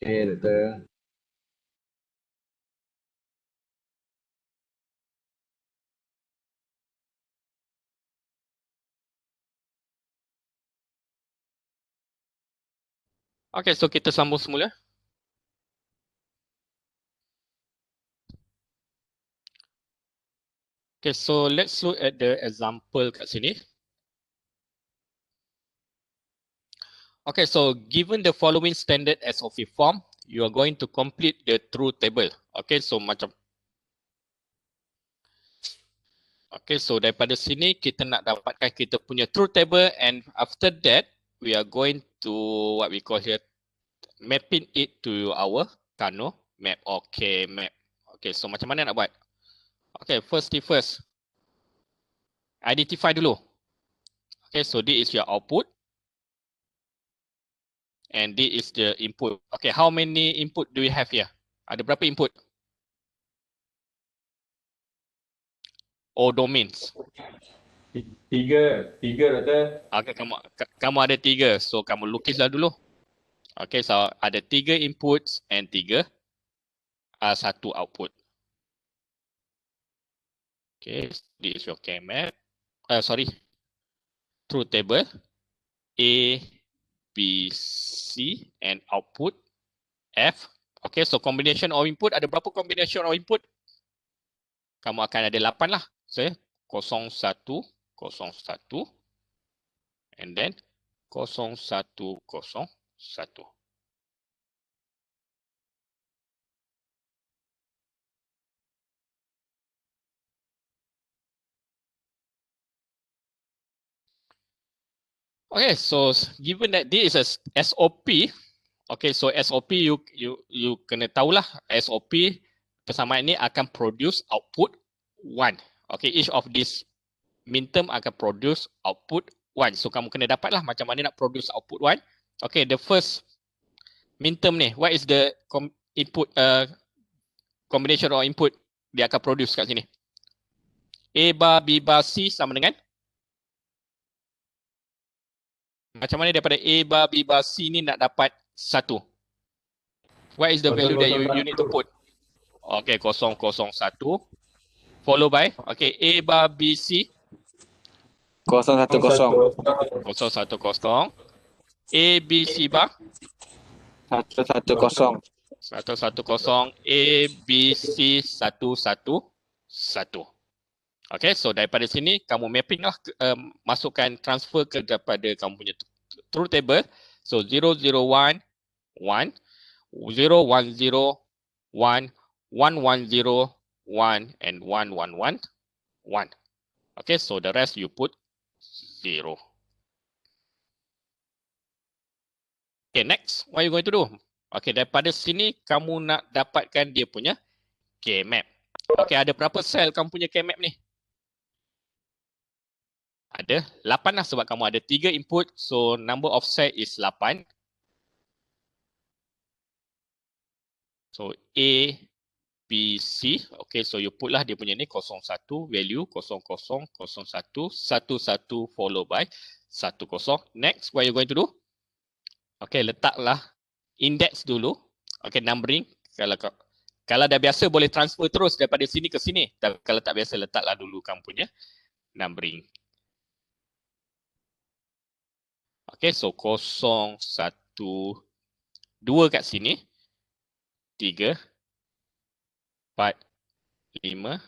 Okay, doktor. Okay, so kita sambung semula. Okay, so let's look at the example kat sini. Okay, so given the following standard SOP form, you are going to complete the truth table. Okay, so macam so daripada sini kita nak dapatkan kita punya truth table, and after that we are going to what we call here mapping it to our Kano map or KMap. Okay, so macam mana nak buat? Okay, first thing first. Identify dulu. Okay, so this is your output. And this is the input. Okay, how many input do we have here? Ada berapa input? Or domains? 3 doktor. Okay, kamu ada 3. So, kamu lukislah dulu. Okay, so ada 3 inputs and 3 satu output. Okay, this is your KMap. Truth table. A, B, C and output F. Okay, so combination of input, ada berapa combination of input? Kamu akan ada 8 lah. So, 01, 01 and then 0101. Okay, so given that this is a SOP, okay, so SOP you kena tahulah SOP persamaan ini akan produce output 1. Okay, each of this min term akan produce output 1. So kamu kena dapatlah macam mana nak produce output 1. Okay, the first min term ni, what is the input combination of input dia akan produce kat sini? A bar, B bar, C sama dengan macam mana daripada A bar, B bar, C ni nak dapat 1? What is the value that you need to put? Okay, 001. Followed by, okay, A bar, B, C. 010. 010. A, B, C bar. 110. 110. A, B, C, 111. Okay, so daripada sini kamu mapping lah, masukkan transfer kepada kamu punya truth table. So 001, 1, 010, 1, 110, 1 and 111, 1. Okay, so the rest you put 0. Okay, next, what are you going to do? Okay, daripada sini kamu nak dapatkan dia punya KMap. Okay, ada berapa sel kamu punya KMap ni? Ada 8 lah sebab kamu ada 3 input. So, number of set is 8. So, A, B, C. Okay, so you put lah dia punya ni 01 value 0001 11 followed by 10. Next, what you going to do? Okay, letaklah index dulu. Okay, numbering. Kalau dah biasa boleh transfer terus daripada sini ke sini. Tapi kalau tak biasa letaklah dulu kamu punya numbering. Okay, so 0, 1, 2 kat sini. 3, 4, 5,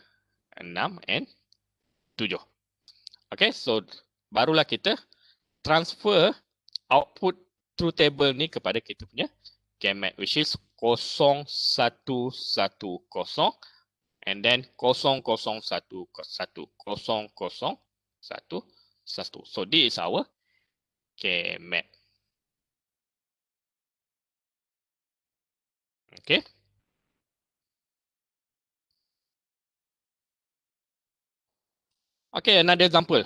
6 and 7. Okay, so barulah kita transfer output truth table ni kepada kita punya GAMAT, which is 0, 1, 1, 0 and then 0, 0, 1, 1, 0, 0, 1, 1. So this is our GAMAT. Okay. Okay, another example.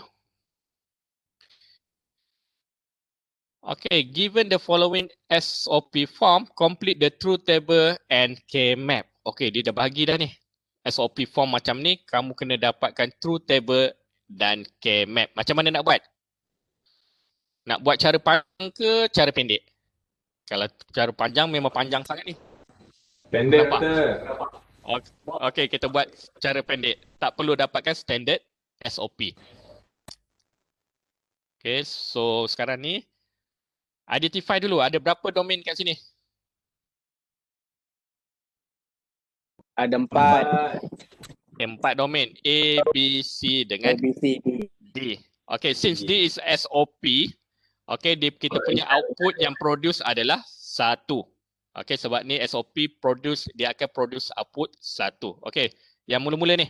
Okay, given the following SOP form, complete the truth table and K-map. Okay, dia dah bagi dah ni. SOP form macam ni, kamu kena dapatkan truth table dan K-map. Macam mana nak buat? Nak buat cara panjang ke cara pendek? Kalau cara panjang memang panjang sangat ni. Pendek Nampak? betul. Okay, kita buat cara pendek. Tak perlu dapatkan standard SOP. Okay, so sekarang ni, identify dulu ada berapa domain kat sini? Ada 4 domain. A, B, C dengan ABC. D. Okay, since D is SOP, okay, kita punya output yang produce adalah 1. Okay, sebab ni SOP produce, dia akan produce output 1. Okay, yang mula-mula ni.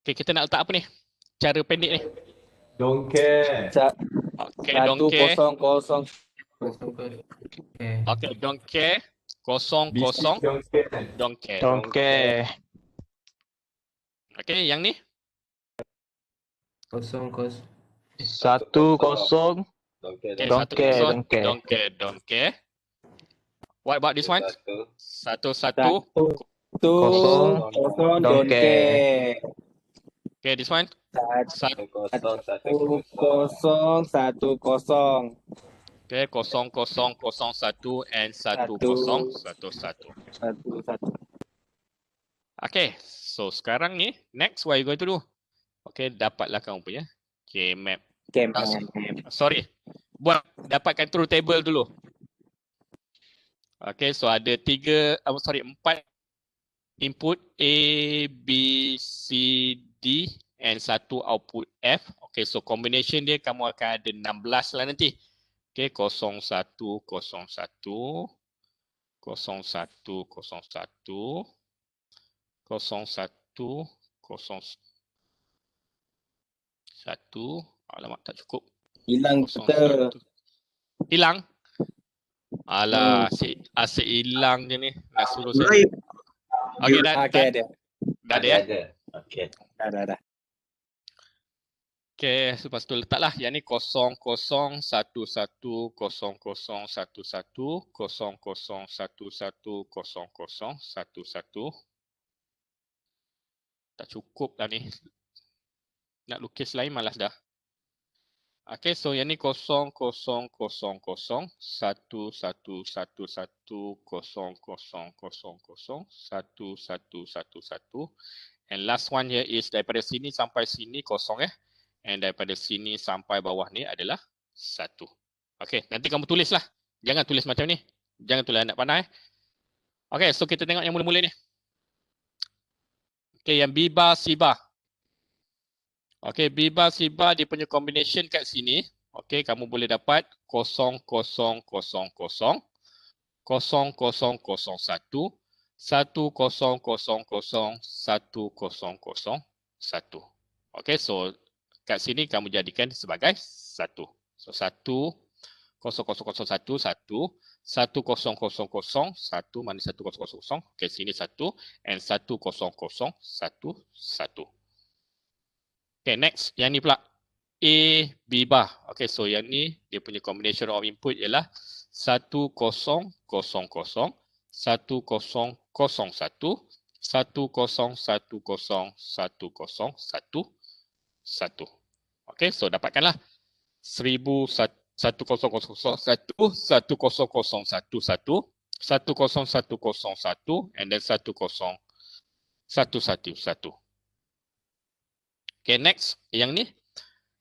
Okay, kita nak letak apa ni? Cara pendek ni. Don't care. Okay, don't care. 100. Okay, don't care. 0, 0, Don't care. don't care. Don't care. Okay, yang ni. 1, 0. Okay, Don't 1, care, 0, don't care. don't care, don't care. What about this one? 1, 1. 0, Don't don't care. Okay, this one. 1, 0, 1, 0. Okay, 0, 0, 0, 1 and 1, 0, 1, 1. 1. Okay, so sekarang ni, next what you going to do? Okay, dapatlah kamu punya K-map. Sorry, dapatkan truth table dulu. Okay, so ada 4 input A, B, C, D and 1 output F. Okay, so combination dia kamu akan ada 16 lah nanti. Okay, 0, 1, 0, 1, 0, 1, 0, 1, 0, 1. Alamak, tak cukup. Hilang 0, kita. 1. Hilang? Alah, asyik hilang je ni. Nak suruh saya. Okay, dah ada. Dah ada ya? Okay. Dah. Okay, lepas tu letaklah yang ni 0, 0, 1, 1, 0, 0, 1, 1, 0, 0, 1, 1, 0, 0, 1, 1. Tak cukup dah ni. Nak lukis lain malas dah. Okay, so yang ni 0, 0, 0, 0, 1, 1, 1, 1, 0, 0, 0, 0, 1, 1. And last one here is daripada sini sampai sini 0 . And daripada sini sampai bawah ni adalah 1. Okay, nanti kamu tulislah. Jangan tulis macam ni. Jangan tulis anak pandai. Okay, so kita tengok yang mula-mula ni. Okay, yang B bar, C bar. Okay, B bar, C bar dia punya combination kat sini. Okay, kamu boleh dapat 0, 0, 0, 0, 0, 0, 0, 1, 1, 0, 0, 1, 1, 0, 0, 1. Okay, so kat sini kamu jadikan sebagai 1. So 1, 0, 0, 0, 1, 1, 1, 0, 0, 0, 1, mana 1, 0, 0, 0. Okay, sini 1 and 1, 0, 0, 1, 1. Okay, next. Yang ni pula. A, B bar. Okay, so yang ni dia punya combination of input ialah 1, 0, 0, 0, 1, 0, 0, 1, 1, 1, 1, 1. Okay, so dapatkanlah 1000, 1001, 1001, 1, 10101 and then 10111. Okay, next. Yang ni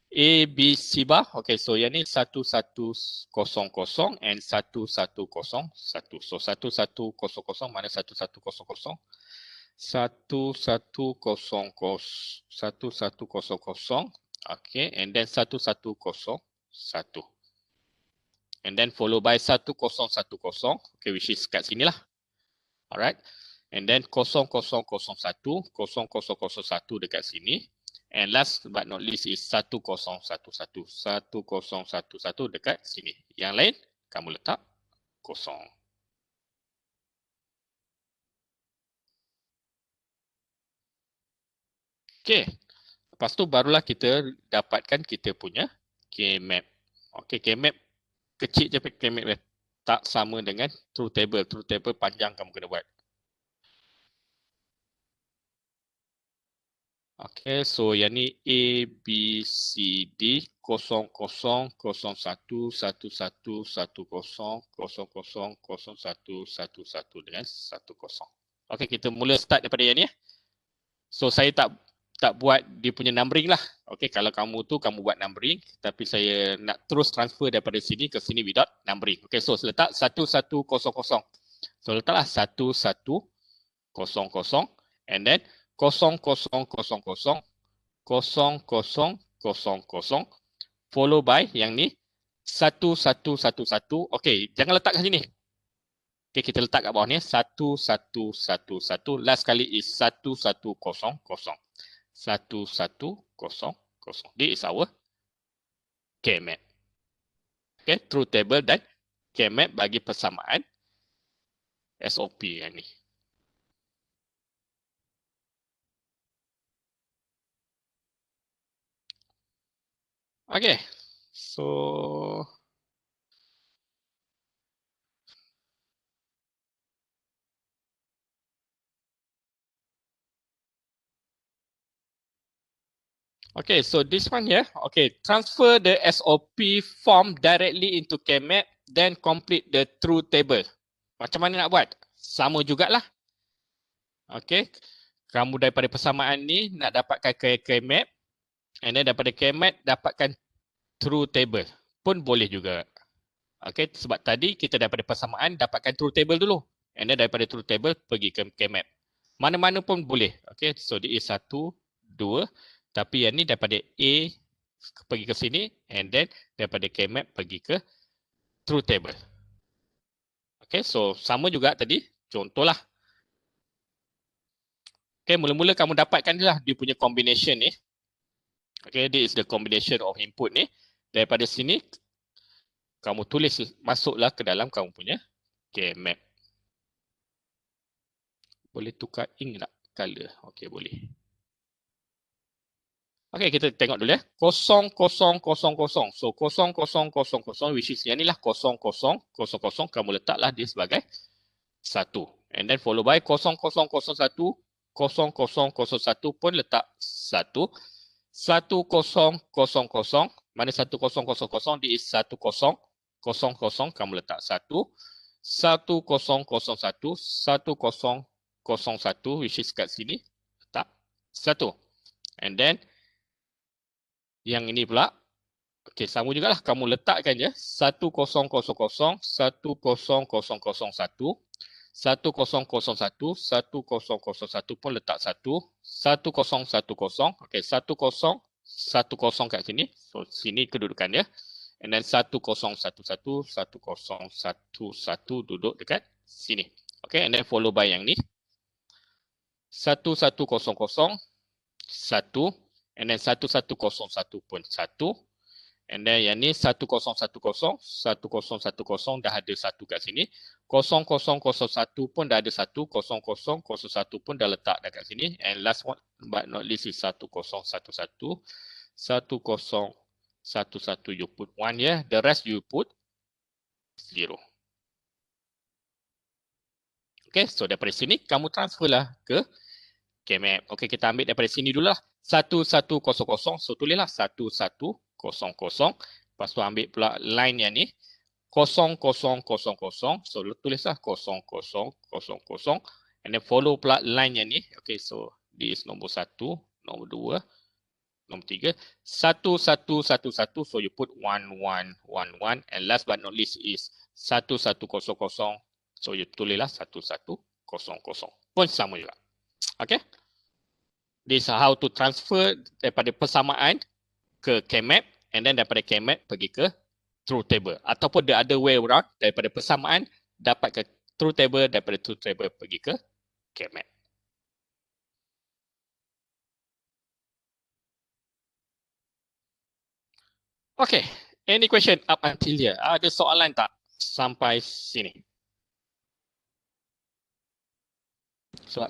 A, B, C bar. Okay, so yang ni 1100 and 1101. So 1100 mana 1100? 1100. Okay, and then 1101. And then followed by 1010. Okay, which is kat sini lah. Alright. And then 0001, 0001 dekat sini. And last but not least is 1011. 1011 dekat sini. Yang lain, kamu letak kosong. Okay. Lepas tu barulah kita dapatkan kita punya K-map. Okay, K-map kecil je K-map dia. Tak sama dengan truth table. Truth table panjang kamu kena buat. Okay, so yang ni A, B, C, D 0001 11 10 00 01 11 dengan 10. Okay, kita mula start daripada yang ni. So saya tak buat dia punya numbering lah. Okay, kalau kamu tu kamu buat numbering, tapi saya nak terus transfer daripada sini ke sini without numbering. Okay, so letak 1100. So letaklah 1100 and then 0000 0000 follow by yang ni 1111. Okey, jangan letak kat sini. Okey, kita letak kat bawah ni 1111. Last kali is 1100. 1100. This is our K-map. Okay, truth table dan K-map bagi persamaan SOP yang ni. Okay, so okay, so this one here, okay, transfer the SOP form directly into K-map, then complete the truth table. Macam mana nak buat? Sama jugalah. Okay, kamu daripada persamaan ni nak dapatkan K-map, and then daripada K-map dapatkan truth table pun boleh juga. Okay, sebab tadi kita daripada persamaan dapatkan truth table dulu. And then daripada truth table pergi ke K-map. Mana-mana pun boleh. Okay, so dia is 1, 2. Tapi yang ni daripada A pergi ke sini. And then daripada K-map pergi ke truth table. Okay, so sama juga tadi. Contohlah. Okay, mula-mula kamu dapatkan lah dia punya combination ni. Okay, this is the combination of input ni. Daripada sini, kamu tulis, masuklah ke dalam kamu punya K-map. Boleh tukar ink tak? Color. Okay, boleh. Okay, kita tengok dulu ya. 0000. So, 0000, which is yang ni lah 0000. Kamu letaklah dia sebagai 1. And then follow by 0001. 0001 pun letak 1. 1000. Mana 1000? Dia is 1000. Kamu letak 1. 1001. 1001, which is kat sini. Letak 1. And then, yang ini pula. Okay, sama jugalah. Kamu letakkan je. 1000. 1001. 1001 pun letak 1. 1010. Okay, 1010 kat sini. So, sini kedudukan dia. And then 1011. 1011 duduk dekat sini. Okay, and then follow by yang ni. 1100. 1. And then 1101 pun 1. And then yang ni 1010. 1010 dah ada 1 kat sini. 0001 pun dah ada 1. 0001 pun dah letak dekat sini. And last one but not least is 1011. 1011 you put 1 here. The rest you put 0. Okay, so daripada sini kamu transfer lah ke K-map. Okay, kita ambil daripada sini dulu lah. 1100. So tulislah 1100. Lepas tu ambil pula line yang ni. 0000. So tulislah 0000 and then follow pula line yang ni. Okay, so this nombor 1, nombor 2, nombor 3, 1111. So you put 1111 and last but not least is 1100. So you tulislah 1100. Pun sama juga. Okay. This is how to transfer daripada persamaan ke K-map and then daripada K-map pergi ke truth table. Ataupun the other way around, daripada persamaan dapat ke truth table, daripada truth table pergi ke K-map. Okay, any question up until here? Ada soalan tak sampai sini? Soalan?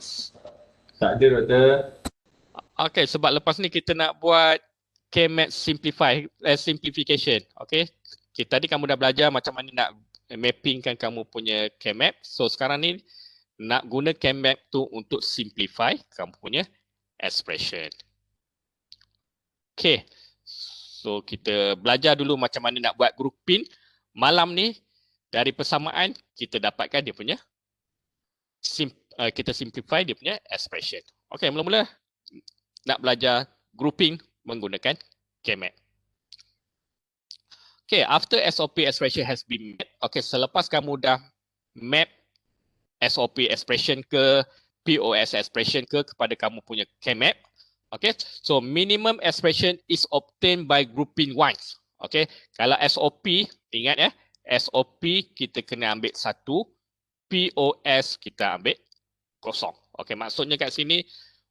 Tak ada, Doktor. Okay, sebab lepas ni kita nak buat K-map simplification. Okay, tadi kamu dah belajar macam mana nak mappingkan kamu punya K-map. So sekarang ni nak guna K-map tu untuk simplify kamu punya expression. Okay, so kita belajar dulu macam mana nak buat grouping. Malam ni dari persamaan kita dapatkan dia punya kita simplify dia punya expression. Okay, mula-mula nak belajar grouping menggunakan K-map. Okay, after SOP expression has been made, okay, selepas kamu dah map SOP expression ke POS expression ke kepada kamu punya K-map, okay, so minimum expression is obtained by grouping once. Okay, kalau SOP, ingat ya, SOP kita kena ambil 1, POS kita ambil 0. Okay, maksudnya kat sini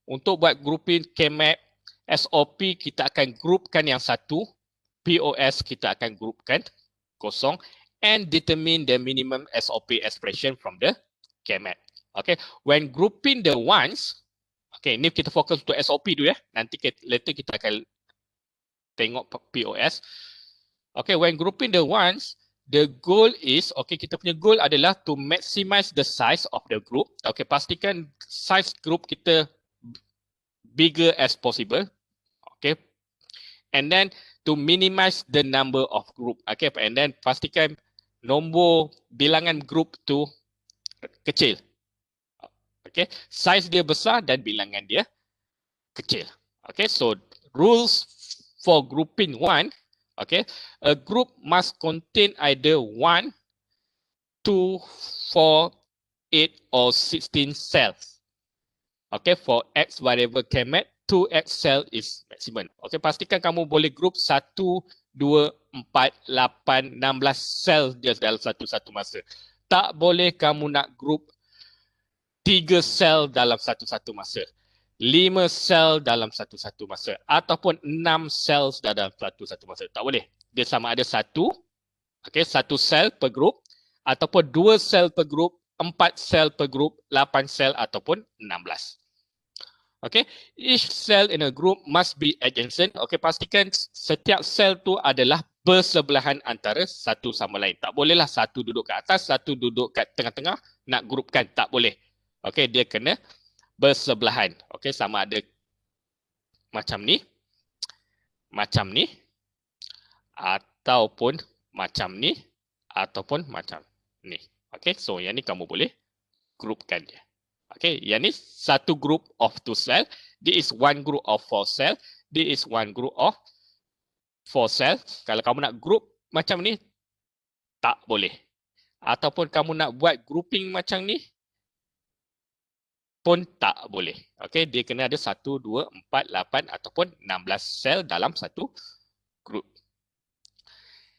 untuk buat grouping K-map, SOP kita akan groupkan yang 1, POS kita akan groupkan 0 and determine the minimum SOP expression from the K-map. Okay, when grouping the ones, okay, ni kita fokus untuk SOP dulu ya. Nanti later kita akan tengok POS. Okay, when grouping the ones, the goal is, okay, kita punya goal adalah to maximize the size of the group. Okay, pastikan size group kita bigger as possible. Okay, and then to minimize the number of group. Okay, and then pastikan nombor bilangan group tu kecil. Okay, size dia besar dan bilangan dia kecil. Okay, so rules for grouping 1. Okay, a group must contain either 1, 2, 4, 8 or 16 cells. Okay, for X variable K-map, 2X cell is maximum. Okay, pastikan kamu boleh group 1, 2, 4, 8, 16 cell dia dalam satu masa. Tak boleh kamu nak group 3 sel dalam satu masa, 5 sel dalam satu masa, ataupun 6 sel dalam satu masa. Tak boleh. Dia sama ada 1, okay, 1 sel per group, ataupun 2 sel per group, 4 sel per group, 8 sel ataupun 16. Okay, each cell in a group must be adjacent. Okay, pastikan setiap sel tu adalah bersebelahan antara satu sama lain. Tak bolehlah satu duduk kat atas, satu duduk kat tengah-tengah, nak grupkan. Tak boleh. Okay, dia kena bersebelahan. Okay, sama ada macam ni, ataupun macam ni, ataupun macam ni. Okay, so yang ni kamu boleh grupkan dia. Okay, yang ni satu group of 2 cell. This is one group of 4 cell. This is one group of 4 cell. Kalau kamu nak group macam ni, tak boleh. Ataupun kamu nak buat grouping macam ni, pun tak boleh. Okay, dia kena ada 1, 2, 4, 8 ataupun 16 cell dalam satu group.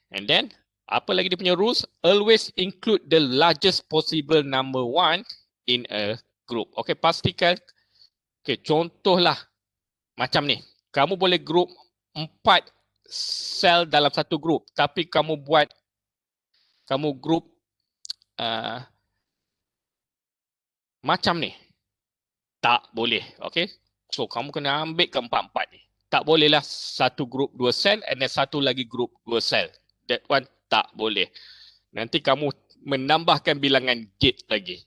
And then, apa lagi dia punya rules? Always include the largest possible number 1 in a group. Okay, pastikan. Okay, contohlah macam ni. Kamu boleh group 4 sel dalam satu group, tapi kamu group macam ni. Tak boleh. Okay, so kamu kena ambil keempat-empat ni. Tak bolehlah satu group 2 sel and then satu lagi group 2 sel. That one tak boleh. Nanti kamu menambahkan bilangan gate lagi.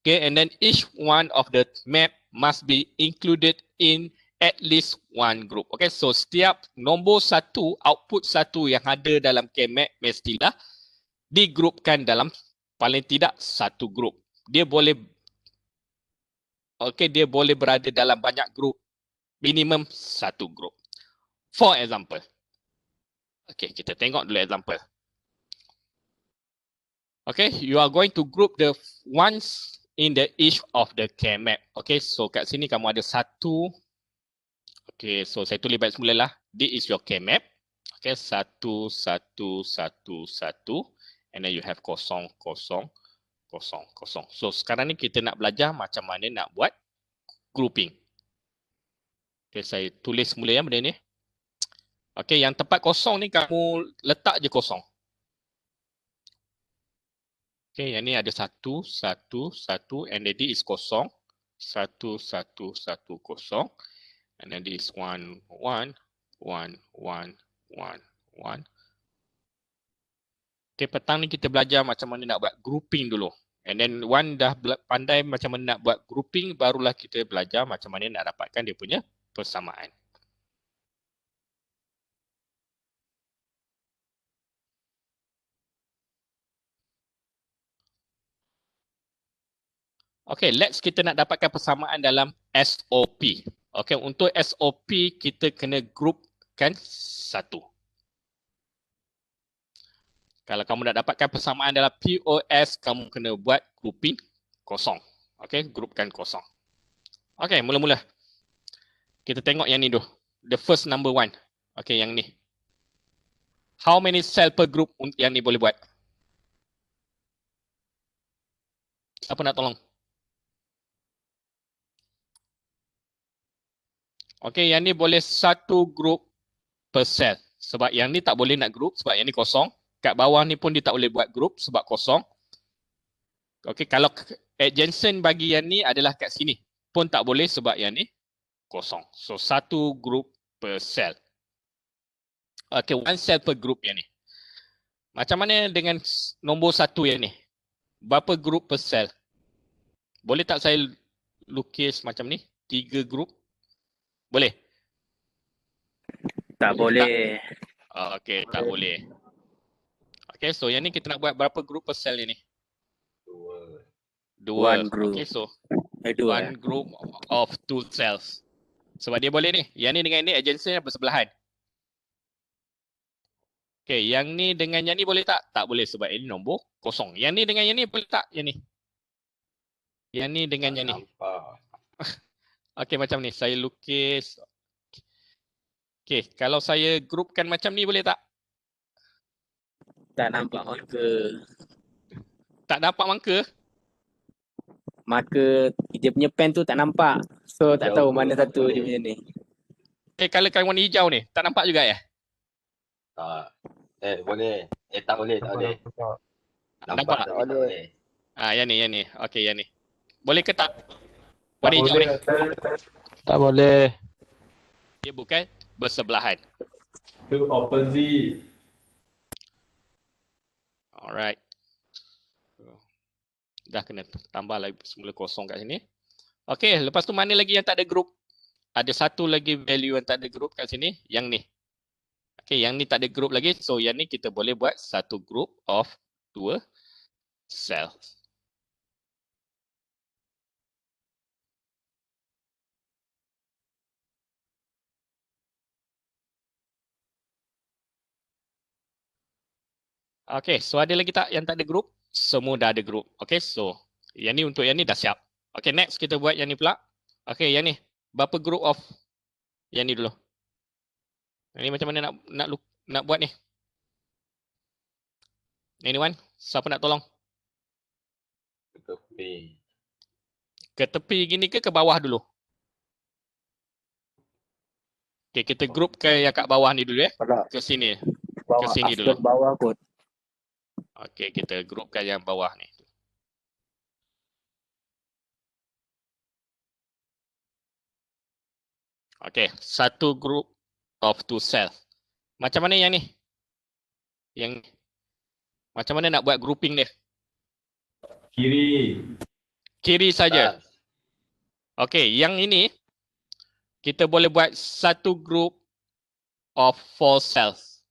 Okay, and then each one of the map must be included in at least one group. Okay, so setiap nombor satu, output satu yang ada dalam K-map mestilah digrupkan dalam paling tidak satu grup. Dia boleh berada dalam banyak grup, minimum satu grup. For example. Okay, kita tengok dulu example. Okay, you are going to group the ones in the each of the K-map. Okay, so kat sini kamu ada satu. Okay, so saya tulis baik semula lah. This is your K-map. Okay, 1, 1, 1, 1. And then you have 0, 0, 0, 0. So sekarang ni kita nak belajar macam mana nak buat grouping. Okay, saya tulis semula ya benda ni. Okay, yang tempat kosong ni kamu letak je kosong. Okay, yang ni ada 1, 1, 1. And then this is 0. 1, 1, 1, 0. And then this 1, 1, 1, 1, 1, 1. Okay, petang ni kita belajar macam mana nak buat grouping dulu. And then one dah pandai macam mana nak buat grouping, barulah kita belajar macam mana nak dapatkan dia punya persamaan. Okay, let's kita nak dapatkan persamaan dalam SOP. Okay, untuk SOP kita kena groupkan satu. Kalau kamu nak dapatkan persamaan dalam POS, kamu kena buat grouping kosong. Okay, groupkan kosong. Okay, mula-mula. Kita tengok yang ni dulu. The first number 1. Okay, yang ni. How many cell per group yang ni boleh buat? Siapa nak tolong? Okay, yang ni boleh satu group per cell. Sebab yang ni tak boleh nak group sebab yang ni kosong. Kat bawah ni pun dia tak boleh buat group sebab kosong. Okay, kalau adjacent bagi yang ni adalah kat sini. Pun tak boleh sebab yang ni kosong. So, satu group per cell. Okay, one cell per group yang ni. Macam mana dengan nombor satu yang ni? Berapa group per cell? Boleh tak saya lukis macam ni? 3 group? Boleh? Tak boleh. Okay, tak boleh. Okay, so yang ni kita nak buat berapa group per cell ni? 2. One group. Okay, so Dua. one group of 2 cells. Sebab dia boleh ni. Yang ni dengan ni adjacent bersebelahan. Okay, yang ni dengan yang ni boleh tak? Tak boleh sebab ini nombor kosong. Yang ni dengan yang ni boleh tak? Yang ni. Yang ni dengan yang ni. Okay, macam ni. Saya lukis. Okay, kalau saya groupkan macam ni boleh tak? Tak nampak marker. Tak dapat marker? Marker dia punya pen tu tak nampak. So tak tahu mana satu dia punya ni. Okay, kalau warna hijau ni, tak nampak juga ya? Tak. Boleh. Tak boleh. Nampak? Tak boleh. Yang ni. Okay, yang ni. Boleh ke tak? Warna hijau ni. Tak boleh. Dia bukan bersebelahan. Itu opposite. Alright. Dah kena tambah lagi semula kosong kat sini. Okay, lepas tu mana lagi yang tak ada group? Ada satu lagi value yang tak ada group kat sini. Yang ni. Okay, yang ni tak ada group lagi. So, yang ni kita boleh buat satu group of 2 cells. Okay, so ada lagi tak yang tak ada group? Semua dah ada group. Okay, so yang ni untuk yang ni dah siap. Okay, next kita buat yang ni pula. Okay, yang ni. Berapa group of yang ni dulu? Yang ni macam mana nak buat ni? Anyone? Siapa nak tolong? Tepi. Ke tepi gini ke bawah dulu? Okay, kita group ke yang kat bawah ni dulu ya. Ke sini. Ke sini dulu. Bawah kot. Okay, kita groupkan yang bawah ni. Okay, satu group of 2 cells. Macam mana yang ni? Yang macam mana nak buat grouping dia? Kiri. Kiri saja. Okay, yang ini kita boleh buat satu group of 4 cells.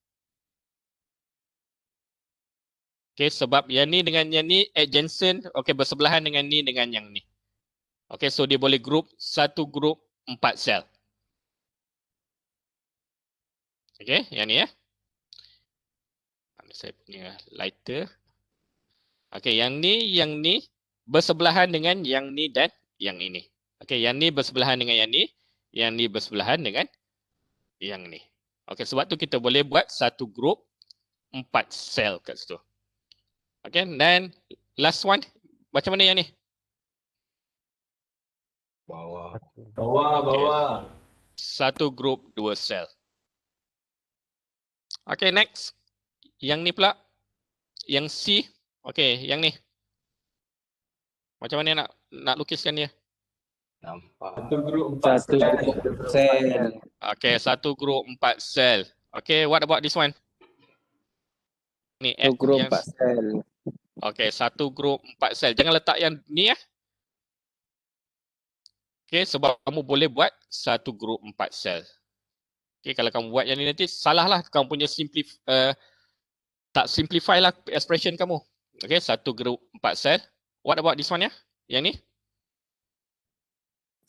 Okay, sebab yang ni dengan yang ni adjacent, okay, bersebelahan dengan ni dengan yang ni. Okay, so dia boleh group satu group 4 sel. Okay, yang ni ya. Saya punya lighter. Okay, yang ni bersebelahan dengan yang ni dan yang ini. Okay, yang ni bersebelahan dengan yang ni bersebelahan dengan yang ni. Okay, sebab tu kita boleh buat satu group 4 sel kat situ. Okay, dan last one, macam mana yang ni? Bawah. Bawah. Satu group 2 sel. Okay, next. Yang ni pula. Yang C. Okay, yang ni. Macam mana nak lukiskan dia? Nampak. Satu grup 4 Satu sel. Okay, satu group 4 sel. Okay, what about this one? Ni Satu grup yang 4 sel. okay, satu group 4 sel. Jangan letak yang ni ya. Okay, sebab kamu boleh buat satu group 4 sel. Okay, kalau kamu buat yang ni nanti salah lah. Kamu punya tak simplify lah expression kamu. Okay, satu group 4 sel. What about this one ya? Yang ni?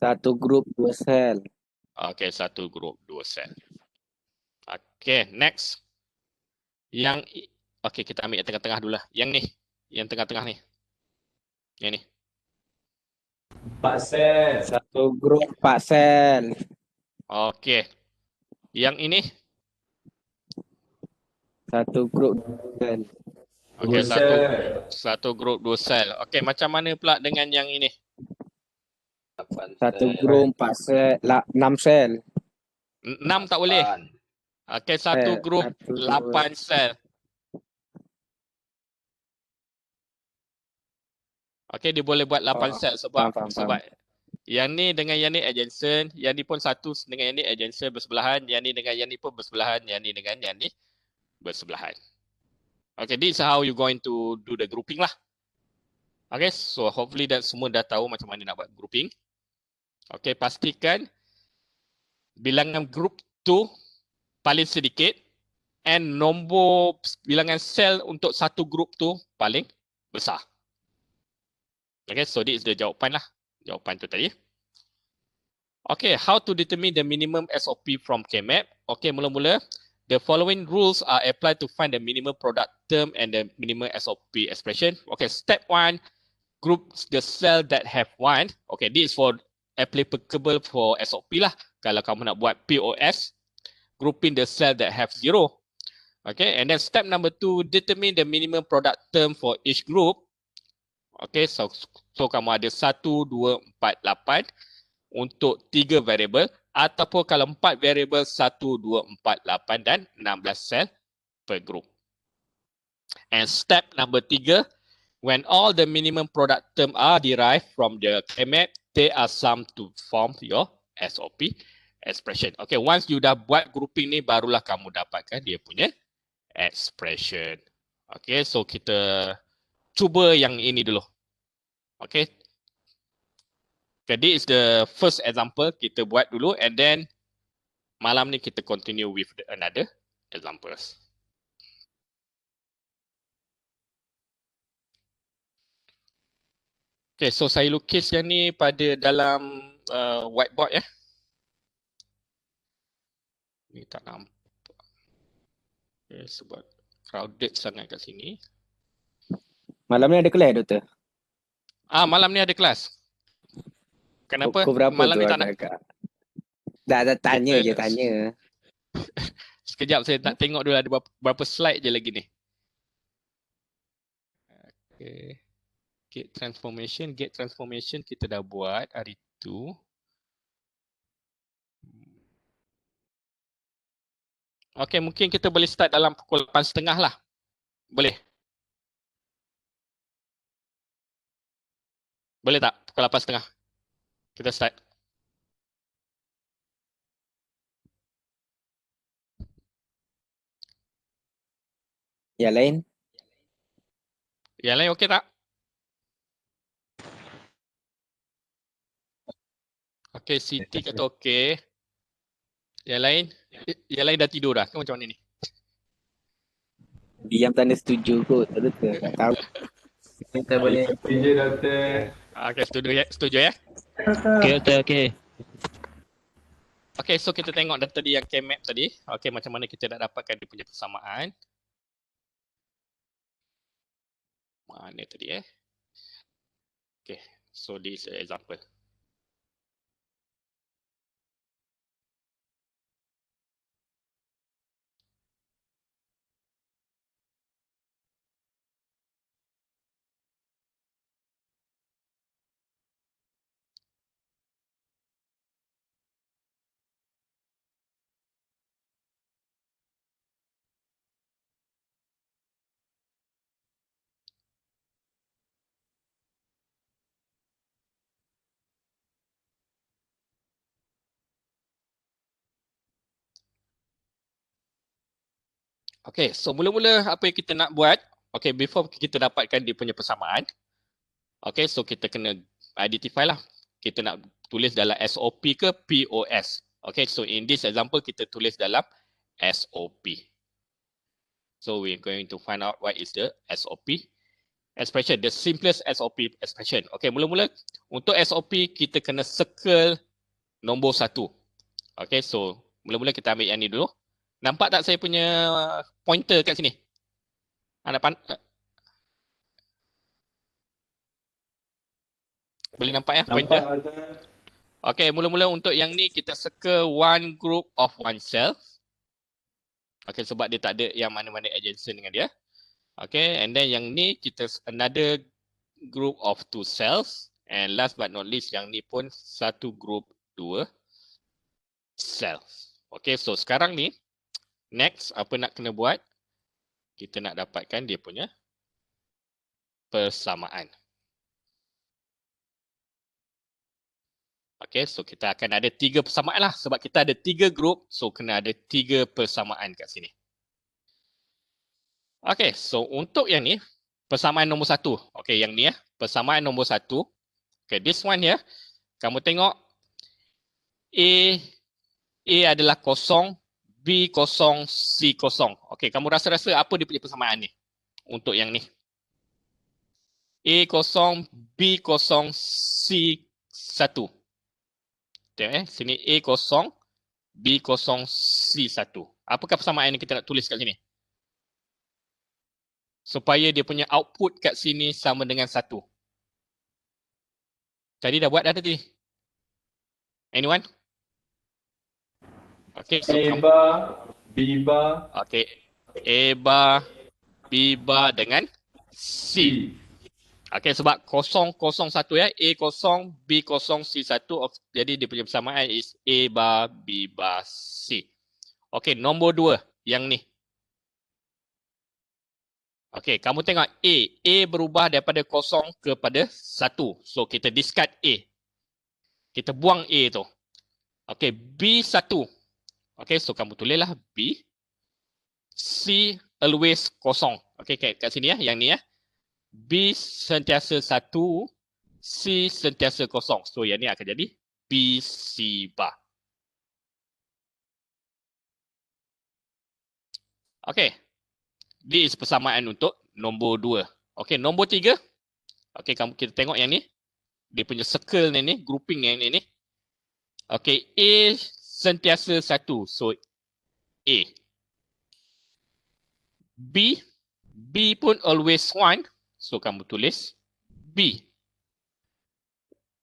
Satu grup 2 sel. Okay, satu group 2 sel. Okay, next. Okay, kita ambil yang tengah-tengah dulu lah. Yang ni. Yang tengah-tengah ni. Yang ni. 4 sel. Satu grup 4 sel. Okay. Yang ini. Satu grup 2 sel. Okay, 2 sel. satu group 2 sel. Okay, macam mana pula dengan yang ini? 8 Satu sel. grup 4 sel. 6 sel. 6 tak boleh. 8. Okay, satu group 8 sel. Okay, dia boleh buat 8 sel sebab faham. yang ni dengan yang ni adjacent, yang ni pun satu dengan yang ni adjacent bersebelahan, yang ni dengan yang ni pun bersebelahan, yang ni dengan yang ni bersebelahan. Okay, this is how you going to do the grouping lah. Okay, so hopefully that semua dah tahu macam mana nak buat grouping. Okay, pastikan bilangan group tu paling sedikit and nombor bilangan sel untuk satu group tu paling besar. Okay, so this is the jawapan lah. Jawapan tu tadi. Okay, how to determine the minimum SOP from K-map? Okay, mula-mula, the following rules are applied to find the minimum product term and the minimum SOP expression. Okay, step 1, group the cell that have 1. Okay, this is for applicable for SOP lah. Kalau kamu nak buat POS, grouping the cell that have 0. Okay, and then step number 2, determine the minimum product term for each group. Okay, so kamu ada 1, 2, 4, 8 untuk 3 variable ataupun kalau 4 variable 1, 2, 4, 8 dan 16 sel per group. And step number 3, when all the minimum product term are derived from the K-map, they are summed to form your SOP expression. Okay, once you dah buat grouping ni barulah kamu dapatkan dia punya expression. Okay, so kita cuba yang ini dulu. Okay. Okay, this is the first example kita buat dulu and then malam ni kita continue with another examples. Okay, so saya lukis yang ni pada dalam whiteboard ya. Ni tak nampak. Okay, sebab crowded sangat kat sini. Malam ni ada kelas, Doktor? Malam ni ada kelas. Kenapa? Pukul berapa Malam tu ni tak nak. agak-agak? Dah tanya Kita- je, tanya. Sekejap saya nak tengok dulu ada berapa slide je lagi ni. Okay. Gate transformation kita dah buat hari tu. Okay, mungkin kita boleh start dalam pukul 8.30 lah. Boleh? Boleh tak? Pukul 8.30. Kita start. Yang lain? Yang lain okey tak? Okay, Siti kata okey. Yang lain? Yang lain dah tidur dah. Kau macam mana ni? Diam tanda setuju kot. Tak tahu. Kita boleh. Setuju, Doktor. Okay, setuju ya? Setuju ya? Okay, Doktor. Okay. Okay, so kita tengok tadi yang K-map tadi. Okay, macam mana kita nak dapatkan dia punya persamaan. Mana tadi Okay, so this is an example. Okay, so mula-mula apa yang kita nak buat, okay, before kita dapatkan dia punya persamaan, okay, so kita kena identify lah. Kita nak tulis dalam SOP ke POS. Okay, so in this example, kita tulis dalam SOP. So we're going to find out what is the SOP expression, the simplest SOP expression. Okay, mula-mula untuk SOP, kita kena circle nombor 1. Okay, so mula-mula kita ambil yang ni dulu. Nampak tak saya punya pointer kat sini? Boleh nampak ya pointer? Okay, mula-mula untuk yang ni kita circle one group of one cell. Okay, sebab dia tak ada yang mana-mana adjacent dengan dia. Okay, and then yang ni kita another group of two cells. And last but not least, yang ni pun satu group dua cells. Okay, so sekarang ni, next, apa nak kena buat? Kita nak dapatkan dia punya persamaan. Okay, so kita akan ada 3 persamaan lah. Sebab kita ada 3 group, so kena ada 3 persamaan kat sini. Okay, so untuk yang ni, persamaan nombor 1. Okay, yang ni persamaan nombor 1. Okay, this one here, kamu tengok A adalah 0, B 0, C 0. Okay, kamu rasa-rasa apa dia punya persamaan ni? Untuk yang ni. A 0, B 0, C 1. Tengok sini A 0, B 0, C 1. Apakah persamaan yang kita nak tulis kat sini? Supaya dia punya output kat sini sama dengan 1. Tadi dah buat dah tadi. Anyone? Okay, so A bar, B bar. okay. A bar, B bar dengan C. Okay, sebab 0, 0, 1 ya. A 0, B 0, C 1. Jadi dia punya persamaan is A bar, B bar, C. Okay, nombor 2. Yang ni. Okay, kamu tengok A. A berubah daripada 0 kepada 1. So, kita discard A. Kita buang A tu. Okay, B 1. Okay, so kamu tulislah B. C always 0. Okay, kat sini ya. Yang ni ya. B sentiasa 1, C sentiasa 0. So, yang ni akan jadi B, C bar. Okay. This is persamaan untuk nombor 2. Okay, nombor 3. Okay, kita tengok yang ni. Dia punya circle ni, grouping yang ni. Okay, A sentiasa 1. So, A. B pun always 1. So, kamu tulis B.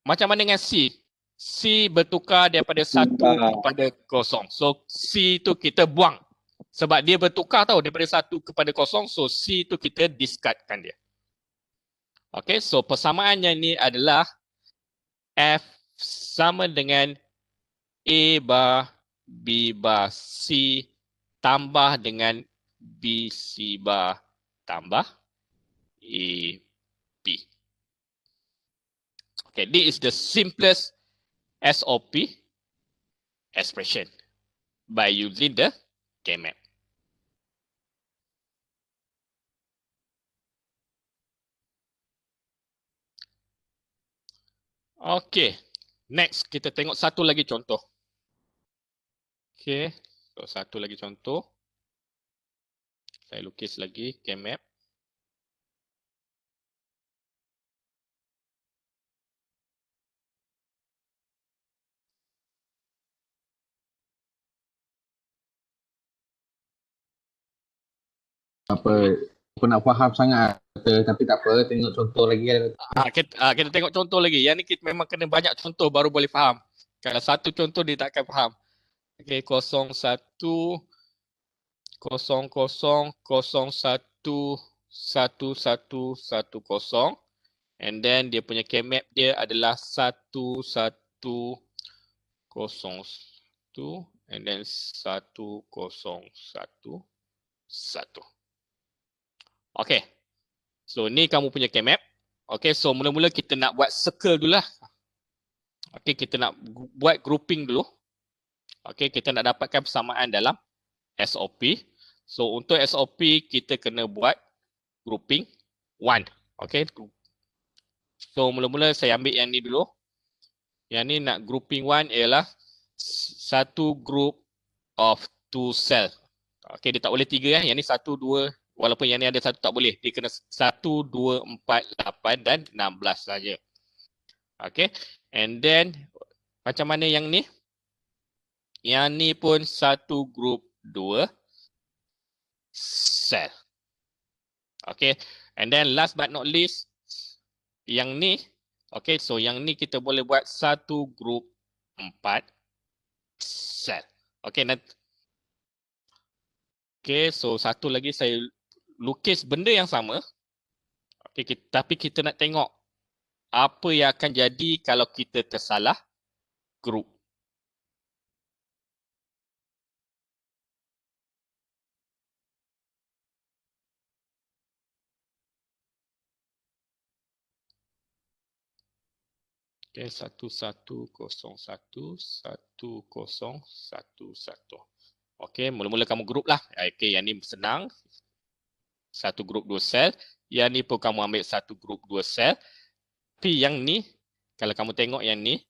Macam mana dengan C? C bertukar daripada 1 kepada 0. So, C tu kita buang. Sebab dia bertukar tau daripada 1 kepada 0. So, C tu kita discardkan dia. Okay, so persamaannya ni adalah F sama dengan A bar, B bar, C tambah dengan B, C bar tambah A, B. Okay, this is the simplest SOP expression by using the K-map. Okay, next kita tengok satu lagi contoh. Okey. So, satu lagi contoh. Saya lukis lagi K-map. Apa, aku nak faham sangat, tapi tak apa, tengok contoh lagi lah. Kita tengok contoh lagi. Yang ni kita memang kena banyak contoh baru boleh faham. Kalau satu contoh dia tak akan faham. Okey, 01 00 01 1110. And then dia punya K-map dia adalah 1101 and then 1011. Okay. So ni kamu punya K-map. Okay, so mula-mula kita nak buat circle dulu lah. Okay, kita nak buat grouping dulu. Okay, kita nak dapatkan persamaan dalam SOP. So untuk SOP kita kena buat grouping 1. Okay. So mula-mula saya ambil yang ni dulu. Yang ni nak grouping 1 ialah satu group of 2 cell. Okay, dia tak boleh 3 Yang ni 1, 2. Walaupun yang ni ada 1 tak boleh. Dia kena 1, 2, 4, 8 dan 16 saja. Okay. And then macam mana yang ni? Yang ni pun satu group 2 cell. Okay. And then last but not least, yang ni. Okay, so yang ni kita boleh buat satu group 4 cell. Okay, okay, so satu lagi saya lukis benda yang sama. Okay, tapi kita nak tengok apa yang akan jadi kalau kita tersalah group. Okay, 1101 1011. Okay, mula-mula kamu group lah. Okay, yang ni senang. Satu group 2 sel. Yang ni pun kamu ambil satu group 2 sel. Tapi yang ni, kalau kamu tengok yang ni,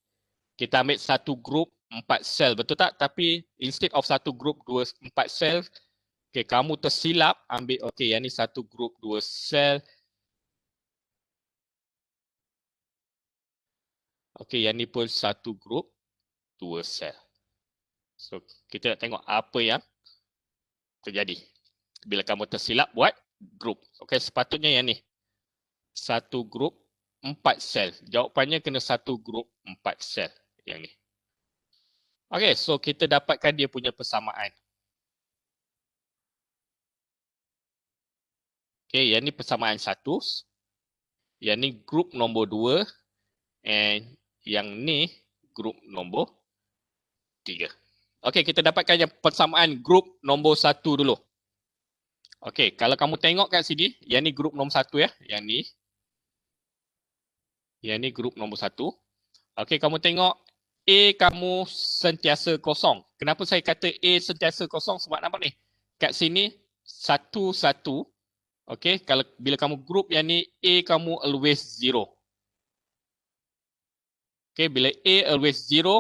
kita ambil satu group 4 sel. Betul tak? Tapi instead of satu group 4 sel, okay, kamu tersilap ambil, okay, yang ni satu group 2 sel. Okay, yang ni pun satu group 2 sel. So, kita nak tengok apa yang terjadi bila kamu tersilap buat group. Okay, sepatutnya yang ni. Satu group 4 sel. Jawapannya kena satu group 4 sel. Yang ni. Okay, so kita dapatkan dia punya persamaan. Okay, yang ni persamaan 1. Yang ni group nombor 2. And yang ni group nombor 3. Okay, kita dapatkan yang persamaan group nombor 1 dulu. Okay, kalau kamu tengok kat sini, yang ni group nombor 1 ya. Yang ni. Yang ni group nombor 1. Okay, kamu tengok A kamu sentiasa kosong. Kenapa saya kata A sentiasa kosong? Sebab nampak ni. Kat sini 1, 1. Okay, kalau bila kamu group yang ni, A kamu always 0. Okay, bila A always 0,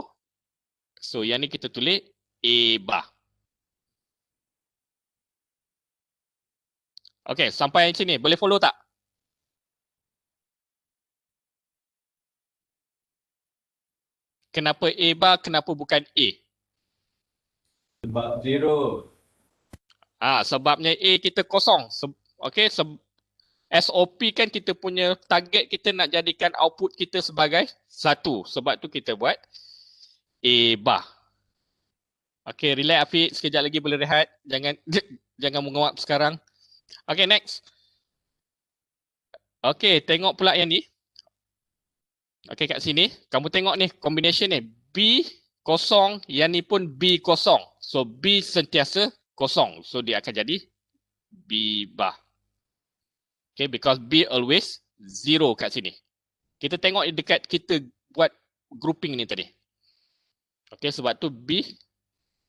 so yang ni kita tulis A bar. Okay, sampai sini. Boleh follow tak? Kenapa A bar, kenapa bukan A? Sebab 0. Sebabnya A kita kosong. Okay, SOP kan kita punya target kita nak jadikan output kita sebagai 1. Sebab tu kita buat A bar. Okay, relax Afiq. Sekejap lagi boleh rehat. Jangan menguap sekarang. Okay, next. Okay, tengok pula yang ni. Okay, kat sini. Kamu tengok ni, combination ni. B kosong, yang ni pun B kosong. So, B sentiasa kosong. So, dia akan jadi B bar. Okay, because B always 0 kat sini. Kita tengok dekat kita buat grouping ni tadi. Okay, sebab tu B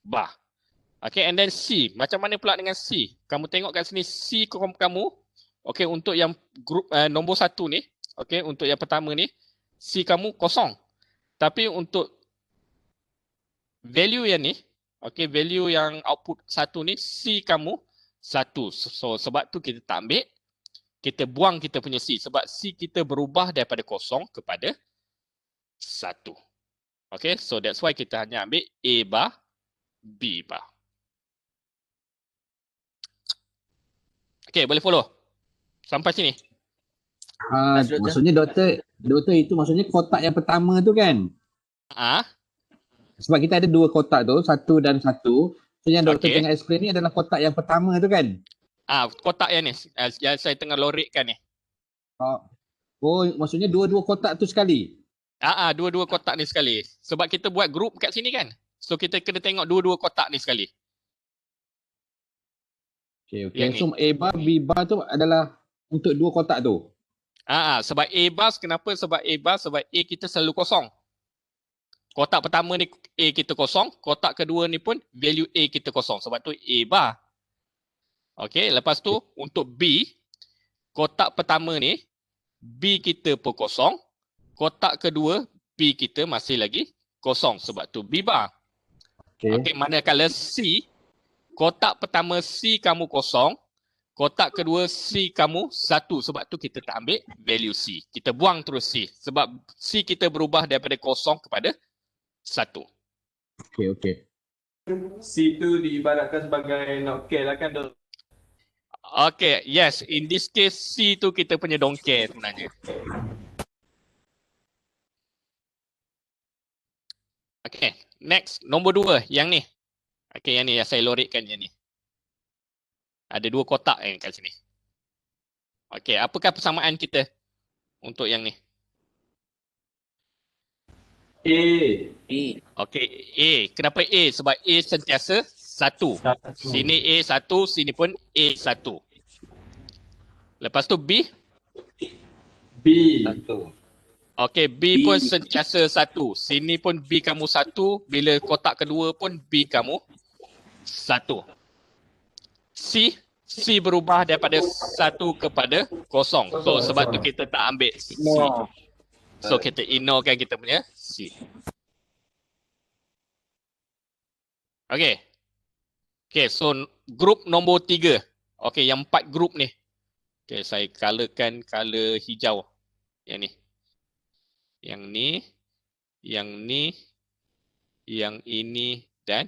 bar. Okay, and then C. Macam mana pula dengan C? Kamu tengok kat sini C kamu. Okay, untuk yang group nombor 1 ni. Okay, untuk yang pertama ni. C kamu kosong. Tapi untuk value yang ni. Okay, value yang output 1 ni, C kamu 1. So, sebab tu kita tak ambil. Kita buang kita punya C. Sebab C kita berubah daripada kosong kepada 1. Okay, so that's why kita hanya ambil A bar, B bar. Okay, boleh follow? Sampai sini. Maksudnya doktor itu maksudnya kotak yang pertama tu kan? Sebab kita ada dua kotak tu, 1 dan 1. So yang doktor tengah explain ni adalah kotak yang pertama tu kan? Kotak yang ni, yang saya tengah lorikkan ni. Oh, maksudnya dua-dua kotak tu sekali? Dua-dua kotak ni sekali. Sebab kita buat group kat sini kan? So kita kena tengok dua-dua kotak ni sekali. Okay. So A bar, B bar tu adalah untuk dua kotak tu? Sebab A bar, kenapa sebab A bar? Sebab A kita selalu kosong. Kotak pertama ni A kita kosong, kotak kedua ni pun value A kita kosong. Sebab tu A bar. Okay, lepas tu untuk B, kotak pertama ni B kita pun kosong, kotak kedua B kita masih lagi kosong. Sebab tu B bar. Okay, manakala C, kotak pertama C kamu kosong, kotak kedua C kamu 1. Sebab tu kita tak ambil value C. Kita buang terus C. Sebab C kita berubah daripada kosong kepada 1. Okay. C tu diibaratkan sebagai not care lah kan, Dok? Okay, yes. In this case, C tu kita punya don't care sebenarnya. Okay, next. Nombor 2, yang ni. Okay, yang ni yang saya lorikkan yang ni. Ada dua kotak kat sini. Okay, apakah persamaan kita untuk yang ni? A. Okay, A. Kenapa A? Sebab A sentiasa 1. Sini A 1, sini pun A 1. Lepas tu B? B. 1. Okay, B pun sentiasa 1. Sini pun B kamu 1. Bila kotak kedua pun B kamu 1. C berubah daripada 1 kepada 0. So, sebab tu kita tak ambil C. So, kita ignorekan kita punya C. Okay. Okay, so group nombor 3. Okay, yang 4 group ni. Okay, saya colorkan color hijau. Yang ni. Yang ni. Yang ni. Yang ini. Dan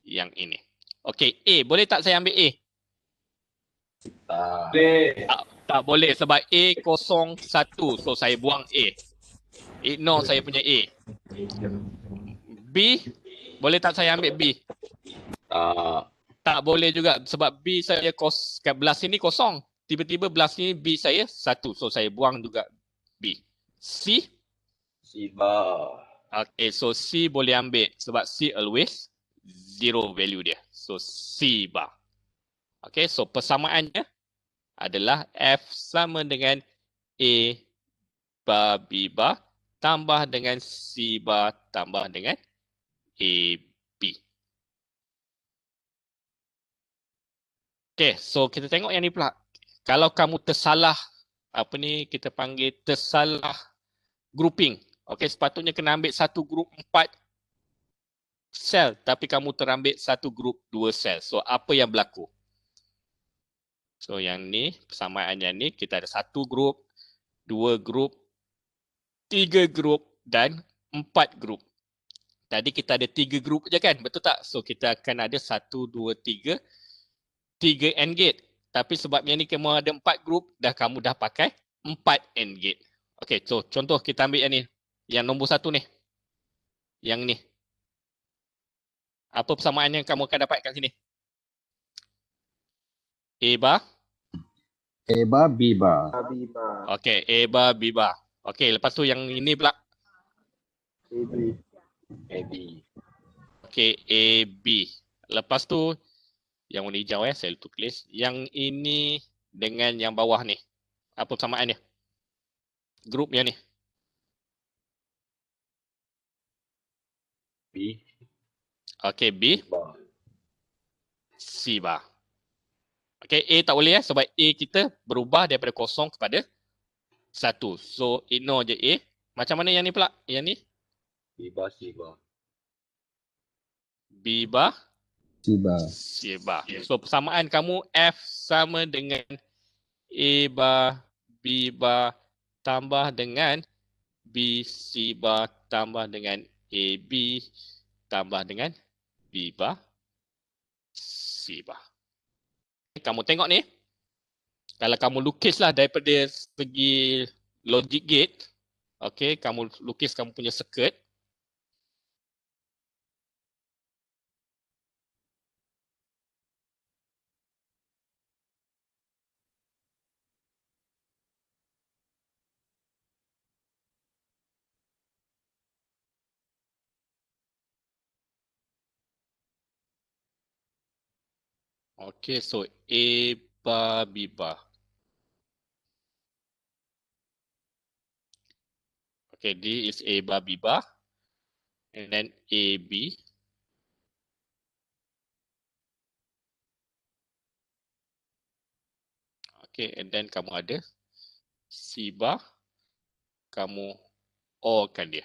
yang ini. Okay, A. Boleh tak saya ambil A? Tak boleh sebab A 01. So, saya buang A. Ignore saya punya A. B. Boleh tak saya ambil B? Tak boleh juga sebab B saya kat belah sini kosong. Tiba-tiba belah sini B saya 1. So saya buang juga B. C bar. Okay, so C boleh ambil sebab C always 0 value dia. So C bar. Okay, so persamaannya adalah F sama dengan A bar B bar tambah dengan C bar tambah dengan A B. Okay, so kita tengok yang ni pula. Kalau kamu tersalah, kita panggil tersalah grouping. Okay, sepatutnya kena ambil satu group 4 sel, tapi kamu terambil satu group 2 sel. So, apa yang berlaku? So, yang ni, persamaannya ni, kita ada 1 group, 2 group, 3 group dan 4 group. Tadi kita ada 3 group je kan? Betul tak? So, kita akan ada 1, 2, 3 AND gate. Tapi sebab yang ni kamu ada 4 group, kamu dah pakai 4 AND gate. Okay, so contoh kita ambil yang ni. Yang nombor 1 ni. Yang ni. Apa persamaan yang kamu akan dapat kat sini? A bar. A bar, B bar. Okay, A bar, B bar. Okay, lepas tu yang ini pula. AB. Okay, A, B. Lepas tu, yang warna hijau saya tulis. Yang ini dengan yang bawah ni. Apa persamaan dia? Grup yang ni. B. Okay, B. Bar. C bar. Okay, A tak boleh sebab A kita berubah daripada 0 kepada 1. So, ignore je A. Macam mana yang ni pula? Yang ni? B bar, C bar. B bar, C bar. C bar. So persamaan kamu F sama dengan A bar B bar tambah dengan B C bar tambah dengan A B tambah dengan B bar C bar. Kamu tengok ni. Kalau kamu lukislah daripada segi logic gate, okey, kamu lukis kamu punya circuit. Okay, so A bar B bar. Okay, D is A bar B bar. And then A B. Okay, and then kamu ada C bar. Kamu OR kan dia.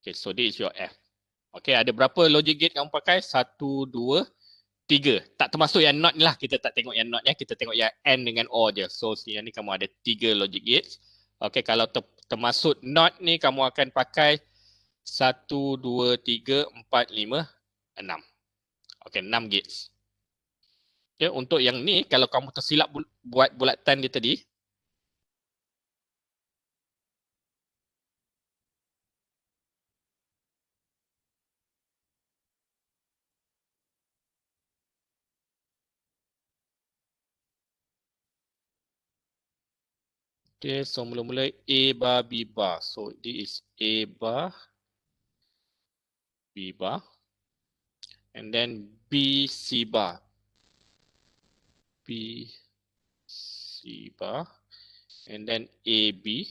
Okay, so this is your F. Okay, ada berapa logic gate kamu pakai? 1, 2, 3. Tak termasuk yang NOT ni lah. Kita tak tengok yang NOT ya. Kita tengok yang AND dengan OR je. So, yang ni kamu ada 3 logic gates. Okay, kalau termasuk NOT ni, kamu akan pakai 1, 2, 3, 4, 5, 6. Okay, 6 gates. Okay, untuk yang ni, kalau kamu tersilap buat bulatan dia tadi, okay, so mula-mula A bar B bar. So this is A bar B bar. And then B C bar. B C bar. And then A B.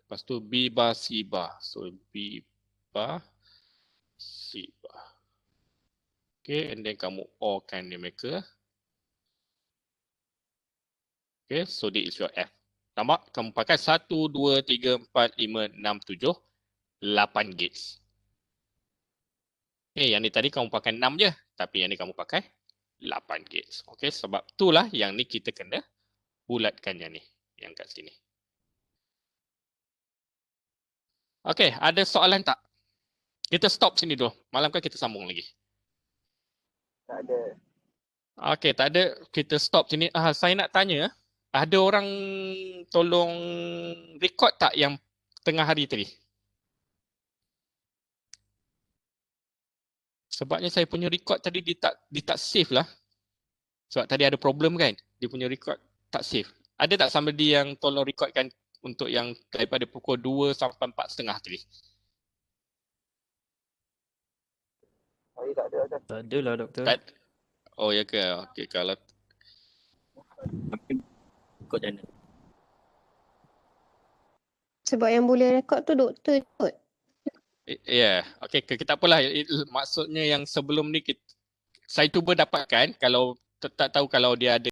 Lepas tu B bar C bar. So B bar C bar. Okay, and then kamu OR kan dia mereka. Okay, so this is your F. Nampak? Kamu pakai 1, 2, 3, 4, 5, 6, 7, 8 gates. Okay, yang ni tadi kamu pakai 6 je. Tapi yang ni kamu pakai 8 gates. Okay, sebab itulah yang ni kita kena bulatkan yang ni. Yang kat sini. Okay, ada soalan tak? Kita stop sini dulu. Malam kan kita sambung lagi. Tak ada. Okay, tak ada. Kita stop sini. Saya nak tanya. Ada orang tolong record tak yang tengah hari tadi? Sebabnya saya punya record tadi dia tak save lah. Sebab tadi ada problem kan. Dia punya record tak save. Ada tak somebody yang tolong recordkan untuk yang daripada pukul 2 sampai 4.30 tadi? Saya tak ada. Tak ada lah doktor. Tak. Oh ya ke? Okey, kalau Ikut channel. Sebab yang boleh rekod tu doktor kot. ya, okey, kita apalah. Maksudnya yang sebelum ni saya cuba dapatkan, kalau tak tahu kalau dia ada